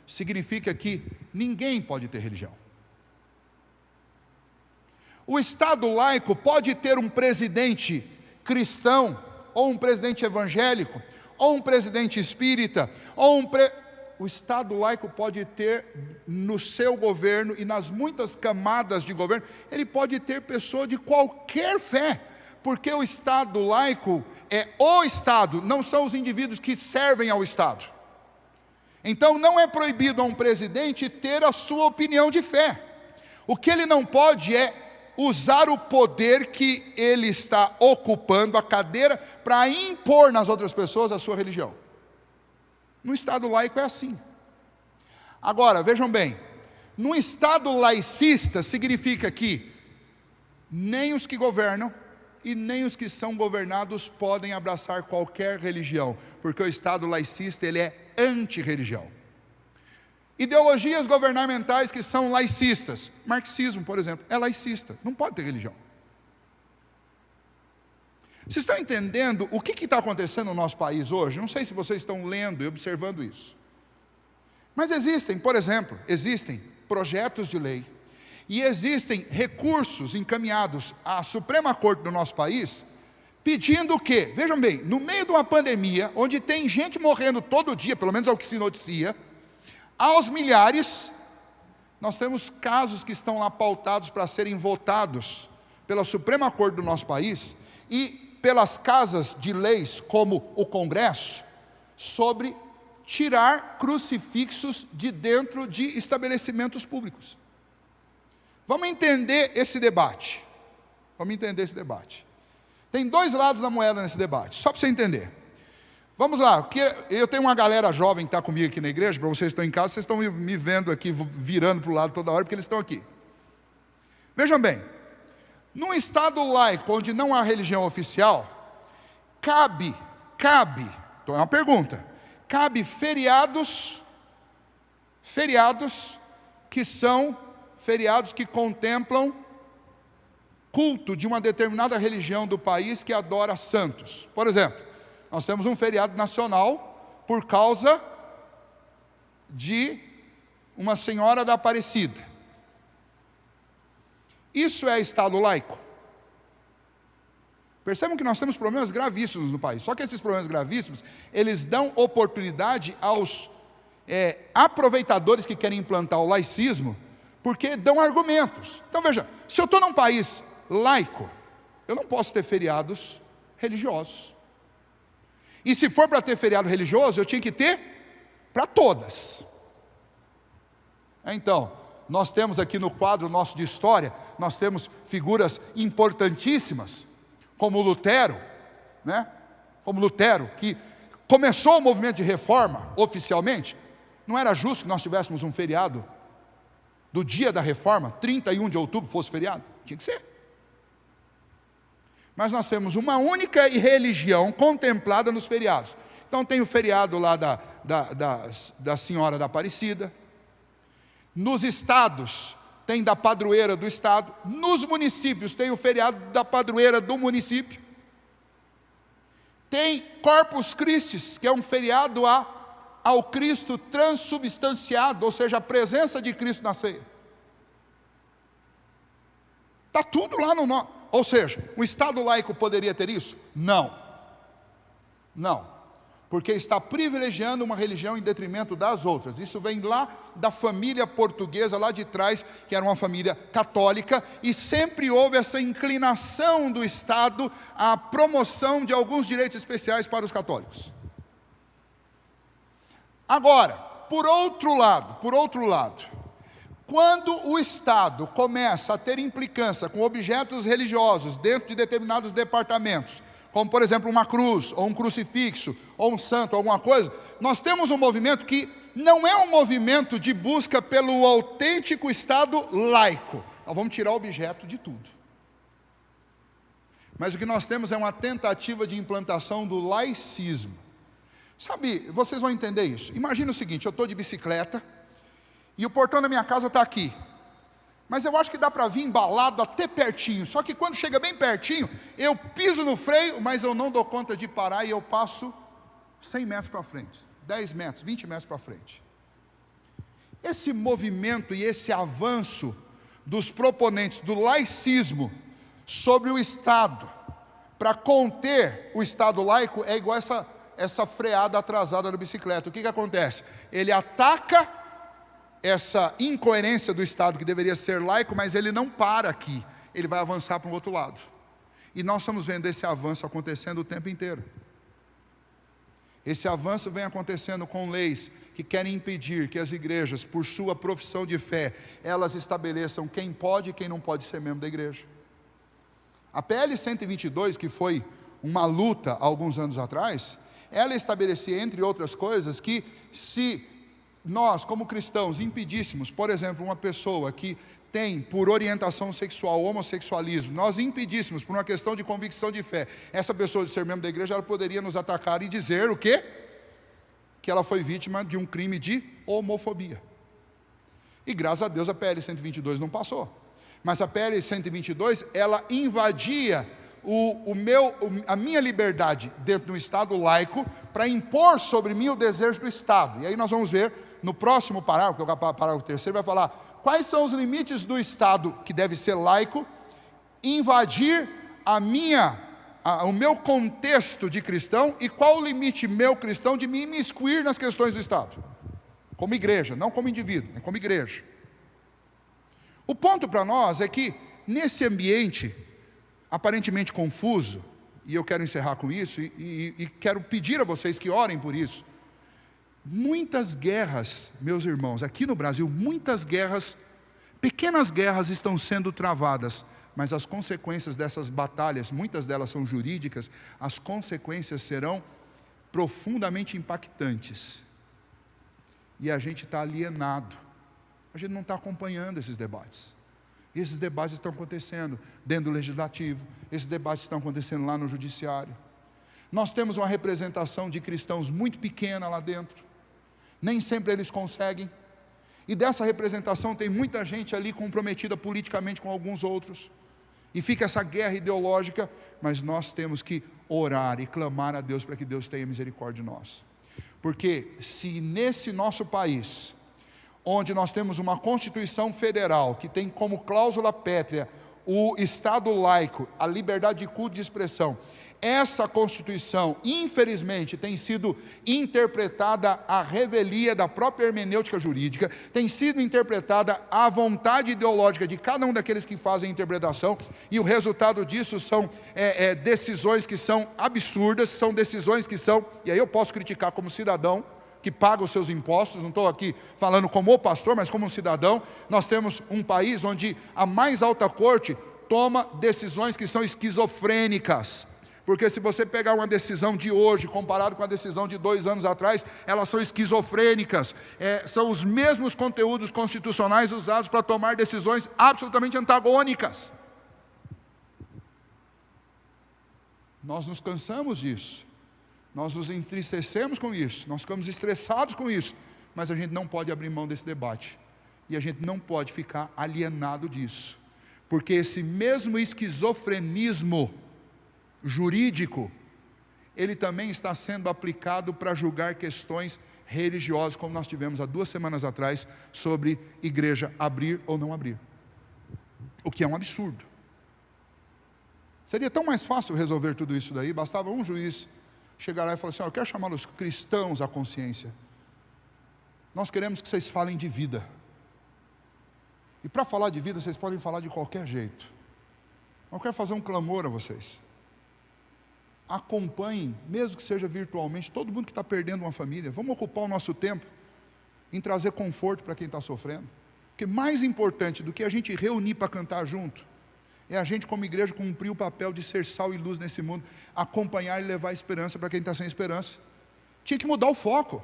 S1: significa que ninguém pode ter religião. O Estado laico pode ter um presidente cristão, ou um presidente evangélico, ou um presidente espírita, ou o Estado laico pode ter no seu governo e nas muitas camadas de governo, ele pode ter pessoa de qualquer fé, porque o Estado laico é o Estado, não são os indivíduos que servem ao Estado. Então não é proibido a um presidente ter a sua opinião de fé. O que ele não pode é usar o poder que ele está ocupando, a cadeira, para impor nas outras pessoas a sua religião. No Estado laico é assim. Agora, vejam bem, no Estado laicista significa que nem os que governam e nem os que são governados podem abraçar qualquer religião, porque o Estado laicista ele é anti-religião. Ideologias governamentais que são laicistas, marxismo, por exemplo, é laicista, não pode ter religião. Vocês estão entendendo o que está acontecendo no nosso país hoje? Não sei se vocês estão lendo e observando isso. Mas existem, por exemplo, projetos de lei e existem recursos encaminhados à Suprema Corte do nosso país, pedindo o quê? Vejam bem, no meio de uma pandemia, onde tem gente morrendo todo dia, pelo menos é o que se noticia, aos milhares, nós temos casos que estão lá pautados para serem votados pela Suprema Corte do nosso país e pelas casas de leis, como o Congresso, sobre tirar crucifixos de dentro de estabelecimentos públicos. Vamos entender esse debate. Tem dois lados da moeda nesse debate, só para você entender. Vamos lá, eu tenho uma galera jovem que está comigo aqui na igreja, para vocês que estão em casa, vocês estão me vendo aqui, virando para o lado toda hora, porque eles estão aqui. Vejam bem, num Estado laico, onde não há religião oficial, cabe, então é uma pergunta, cabe feriados que são feriados que contemplam culto de uma determinada religião do país que adora santos. Por exemplo, nós temos um feriado nacional por causa de uma Senhora da Aparecida. Isso é Estado laico? Percebam que nós temos problemas gravíssimos no país. Só que esses problemas gravíssimos, eles dão oportunidade aos aproveitadores que querem implantar o laicismo, porque dão argumentos. Então veja, se eu estou num país laico, eu não posso ter feriados religiosos. E se for para ter feriado religioso, eu tinha que ter para todas. Então, nós temos aqui no quadro nosso de história, nós temos figuras importantíssimas, como Lutero, né? Como Lutero, que começou o movimento de reforma oficialmente. Não era justo que nós tivéssemos um feriado do dia da reforma, 31 de outubro fosse feriado? Tinha que ser. Mas nós temos uma única religião contemplada nos feriados. Então tem o feriado lá da Senhora da Aparecida. Nos estados tem da padroeira do estado. Nos municípios tem o feriado da padroeira do município. Tem Corpus Christi, que é um feriado ao Cristo transubstanciado, ou seja, a presença de Cristo na ceia. Está tudo lá no nosso. Ou seja, o Estado laico poderia ter isso? Não. Porque está privilegiando uma religião em detrimento das outras. Isso vem lá da família portuguesa, lá de trás, que era uma família católica, e sempre houve essa inclinação do Estado à promoção de alguns direitos especiais para os católicos. Agora, por outro lado, quando o Estado começa a ter implicância com objetos religiosos dentro de determinados departamentos, como por exemplo uma cruz, ou um crucifixo, ou um santo, alguma coisa, nós temos um movimento que não é um movimento de busca pelo autêntico Estado laico. Nós vamos tirar o objeto de tudo. Mas o que nós temos é uma tentativa de implantação do laicismo. Sabe, vocês vão entender isso. Imagina o seguinte, eu estou de bicicleta, e o portão da minha casa está aqui. Mas eu acho que dá para vir embalado até pertinho. Só que quando chega bem pertinho, eu piso no freio, mas eu não dou conta de parar e eu passo 100 metros para frente, 10 metros, 20 metros para frente. Esse movimento e esse avanço dos proponentes do laicismo sobre o Estado, para conter o Estado laico, é igual essa freada atrasada da bicicleta. O que acontece? Ele ataca essa incoerência do Estado, que deveria ser laico, mas ele não para aqui. Ele vai avançar para o outro lado. E nós estamos vendo esse avanço acontecendo o tempo inteiro. Esse avanço vem acontecendo com leis que querem impedir que as igrejas, por sua profissão de fé, elas estabeleçam quem pode e quem não pode ser membro da igreja. A PL 122, que foi uma luta há alguns anos atrás, ela estabelecia, entre outras coisas, que se nós, como cristãos, impedíssemos, por exemplo, uma pessoa que tem por orientação sexual homossexualismo, nós impedíssemos por uma questão de convicção de fé, essa pessoa de ser membro da igreja, ela poderia nos atacar e dizer o quê? Que ela foi vítima de um crime de homofobia. E graças a Deus a PL 122 não passou. Mas a PL 122, ela invadia a minha liberdade dentro do Estado laico para impor sobre mim o desejo do Estado. E aí nós vamos ver no próximo parágrafo, que é o parágrafo 3º, vai falar quais são os limites do Estado, que deve ser laico, invadir o meu contexto de cristão, e qual o limite meu cristão de me imiscuir nas questões do Estado, como igreja, não como indivíduo, é como igreja. O ponto para nós é que nesse ambiente aparentemente confuso, e eu quero encerrar com isso, e quero pedir a vocês que orem por isso, muitas guerras, meus irmãos, aqui no Brasil, muitas guerras, pequenas guerras estão sendo travadas, mas as consequências dessas batalhas, muitas delas são jurídicas, as consequências serão profundamente impactantes. E a gente está alienado, a gente não está acompanhando esses debates. E esses debates estão acontecendo dentro do legislativo, esses debates estão acontecendo lá no judiciário. Nós temos uma representação de cristãos muito pequena lá dentro, nem sempre eles conseguem, e dessa representação tem muita gente ali comprometida politicamente com alguns outros, e fica essa guerra ideológica, mas nós temos que orar e clamar a Deus para que Deus tenha misericórdia de nós. Porque se nesse nosso país, onde nós temos uma Constituição Federal, que tem como cláusula pétrea o Estado laico, a liberdade de culto e de expressão, essa Constituição, infelizmente, tem sido interpretada à revelia da própria hermenêutica jurídica, tem sido interpretada à vontade ideológica de cada um daqueles que fazem a interpretação, e o resultado disso são decisões que são absurdas, são decisões que são, e aí eu posso criticar como cidadão, que paga os seus impostos, não estou aqui falando como o pastor, mas como um cidadão. Nós temos um país onde a mais alta corte toma decisões que são esquizofrênicas, porque se você pegar uma decisão de hoje, comparado com a decisão de 2 anos atrás, elas são esquizofrênicas, são os mesmos conteúdos constitucionais usados para tomar decisões absolutamente antagônicas. Nós nos cansamos disso, nós nos entristecemos com isso, nós ficamos estressados com isso, mas a gente não pode abrir mão desse debate, e a gente não pode ficar alienado disso, porque esse mesmo esquizofrenismo jurídico, ele também está sendo aplicado para julgar questões religiosas, como nós tivemos há 2 semanas atrás, sobre igreja abrir ou não abrir, o que é um absurdo. Seria tão mais fácil resolver tudo isso daí, bastava um juiz chegar lá e falar assim: eu quero chamar os cristãos à consciência, nós queremos que vocês falem de vida, e para falar de vida vocês podem falar de qualquer jeito, eu quero fazer um clamor a vocês: acompanhem, mesmo que seja virtualmente, todo mundo que está perdendo uma família. Vamos ocupar o nosso tempo em trazer conforto para quem está sofrendo, porque mais importante do que a gente reunir para cantar junto, é a gente como igreja cumprir o papel de ser sal e luz nesse mundo, acompanhar e levar esperança para quem está sem esperança. Tinha que mudar o foco,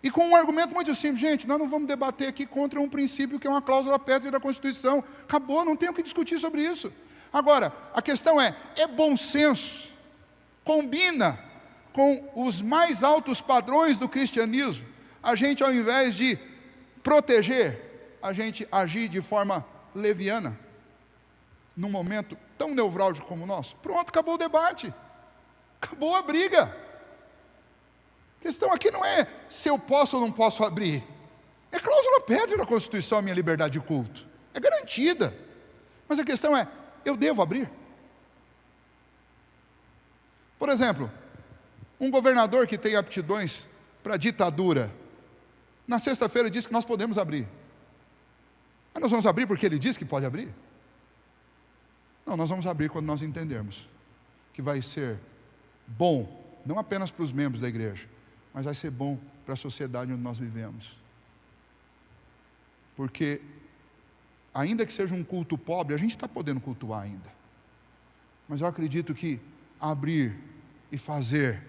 S1: e com um argumento muito simples: gente, nós não vamos debater aqui contra um princípio que é uma cláusula pétrea da Constituição, acabou, não tem o que discutir sobre isso. Agora, a questão é bom senso, combina com os mais altos padrões do cristianismo, a gente, ao invés de proteger, a gente agir de forma leviana, num momento tão nevrálgico como o nosso. Pronto, acabou o debate, acabou a briga. A questão aqui não é se eu posso ou não posso abrir, é cláusula pétrea da Constituição a minha liberdade de culto, é garantida, mas a questão é: eu devo abrir? Por exemplo, Um governador que tem aptidões para ditadura, na sexta-feira diz que nós podemos abrir. Mas nós vamos abrir porque ele diz que pode abrir? Não, nós vamos abrir quando nós entendermos que vai ser bom, não apenas para os membros da igreja, mas vai ser bom para a sociedade onde nós vivemos. Porque, ainda que seja um culto pobre, a gente está podendo cultuar ainda. Mas eu acredito que abrir e fazer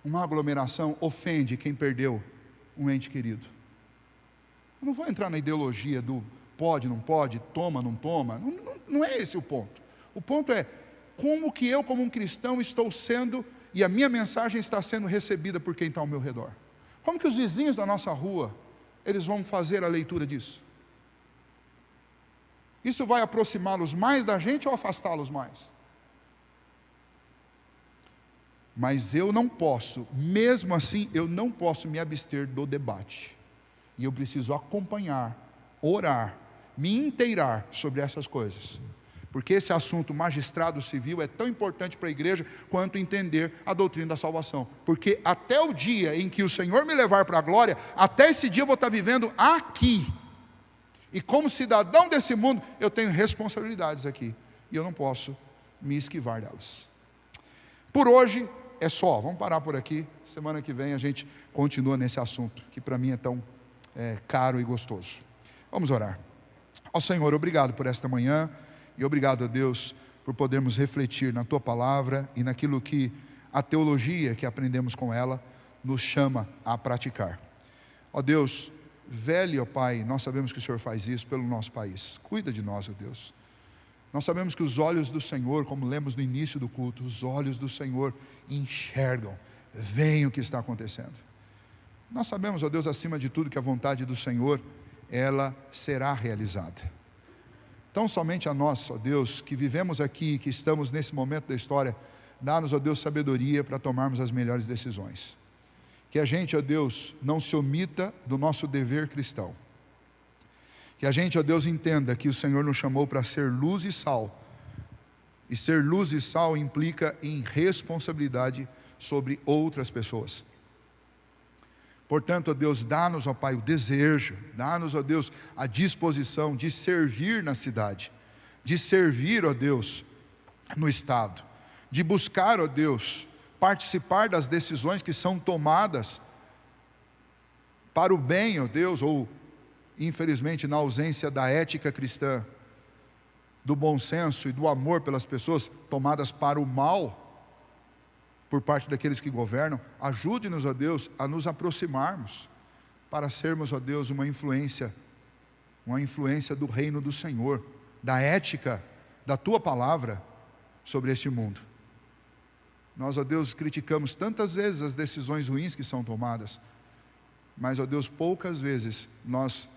S1: uma aglomeração ofende quem perdeu um ente querido. Eu não vou entrar na ideologia do pode, não pode, toma, não toma. Não é esse o ponto. O ponto é como que eu, como um cristão, estou sendo, e a minha mensagem está sendo recebida por quem está ao meu redor. Como que os vizinhos da nossa rua, eles vão fazer a leitura disso? Isso vai aproximá-los mais da gente ou afastá-los mais? Mas eu não posso, mesmo assim, eu não posso me abster do debate. E eu preciso acompanhar, orar, me inteirar sobre essas coisas. Porque esse assunto magistrado civil é tão importante para a igreja quanto entender a doutrina da salvação. Porque até o dia em que o Senhor me levar para a glória, até esse dia eu vou estar vivendo aqui. E como cidadão desse mundo, eu tenho responsabilidades aqui. E eu não posso me esquivar delas. Por hoje é só, vamos parar por aqui. Semana que vem a gente continua nesse assunto, que para mim é tão caro e gostoso. Vamos orar. Ó Senhor, obrigado por esta manhã. E obrigado a Deus por podermos refletir na Tua Palavra e naquilo que a teologia que aprendemos com ela nos chama a praticar. Ó Deus, velho, ó Pai, nós sabemos que o Senhor faz isso pelo nosso país. Cuida de nós, ó Deus. Nós sabemos que os olhos do Senhor, como lemos no início do culto, os olhos do Senhor enxergam, veem o que está acontecendo. Nós sabemos, ó Deus, acima de tudo, que a vontade do Senhor, ela será realizada. Então somente a nós, ó Deus, que vivemos aqui, que estamos nesse momento da história, dá-nos, ó Deus, sabedoria para tomarmos as melhores decisões. Que a gente, ó Deus, não se omita do nosso dever cristão. Que a gente, ó Deus, entenda que o Senhor nos chamou para ser luz e sal. E ser luz e sal implica em responsabilidade sobre outras pessoas. Portanto, ó Deus, dá-nos, ó Pai, o desejo, dá-nos, ó Deus, a disposição de servir na cidade, de servir, ó Deus, no Estado, de buscar, ó Deus, participar das decisões que são tomadas para o bem, ó Deus, ou infelizmente na ausência da ética cristã, do bom senso e do amor pelas pessoas, tomadas para o mal, por parte daqueles que governam. Ajude-nos, ó Deus, a nos aproximarmos, para sermos, ó Deus, uma influência do reino do Senhor, da ética, da Tua Palavra, sobre este mundo. Nós, ó Deus, criticamos tantas vezes as decisões ruins que são tomadas, mas, ó Deus, poucas vezes nós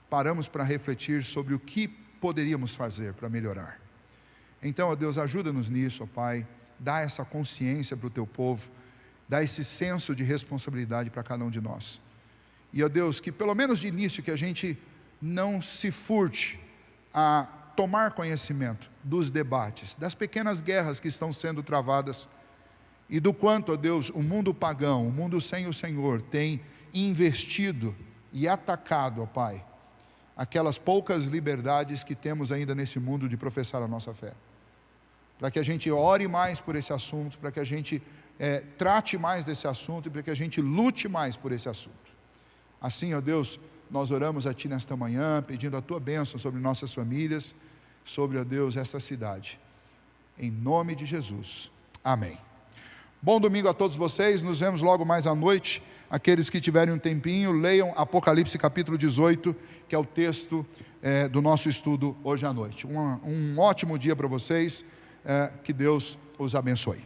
S1: paramos para refletir sobre o que poderíamos fazer para melhorar. Então, ó Deus, ajuda-nos nisso, ó Pai. Dá essa consciência para o Teu povo, dá esse senso de responsabilidade para cada um de nós. E, ó Deus, que pelo menos de início, que a gente não se furte a tomar conhecimento dos debates, das pequenas guerras que estão sendo travadas, e do quanto, ó Deus, o mundo pagão, o mundo sem o Senhor, tem investido e atacado, ó Pai, aquelas poucas liberdades que temos ainda nesse mundo de professar a nossa fé. Para que a gente ore mais por esse assunto, para que a gente trate mais desse assunto e para que a gente lute mais por esse assunto. Assim, ó Deus, nós oramos a Ti nesta manhã, pedindo a Tua bênção sobre nossas famílias, sobre, ó Deus, esta cidade. Em nome de Jesus. Amém. Bom domingo a todos vocês, nos vemos logo mais à noite. Aqueles que tiverem um tempinho, leiam Apocalipse capítulo 18, que é o texto do nosso estudo hoje à noite. Um ótimo dia para vocês. Que Deus os abençoe.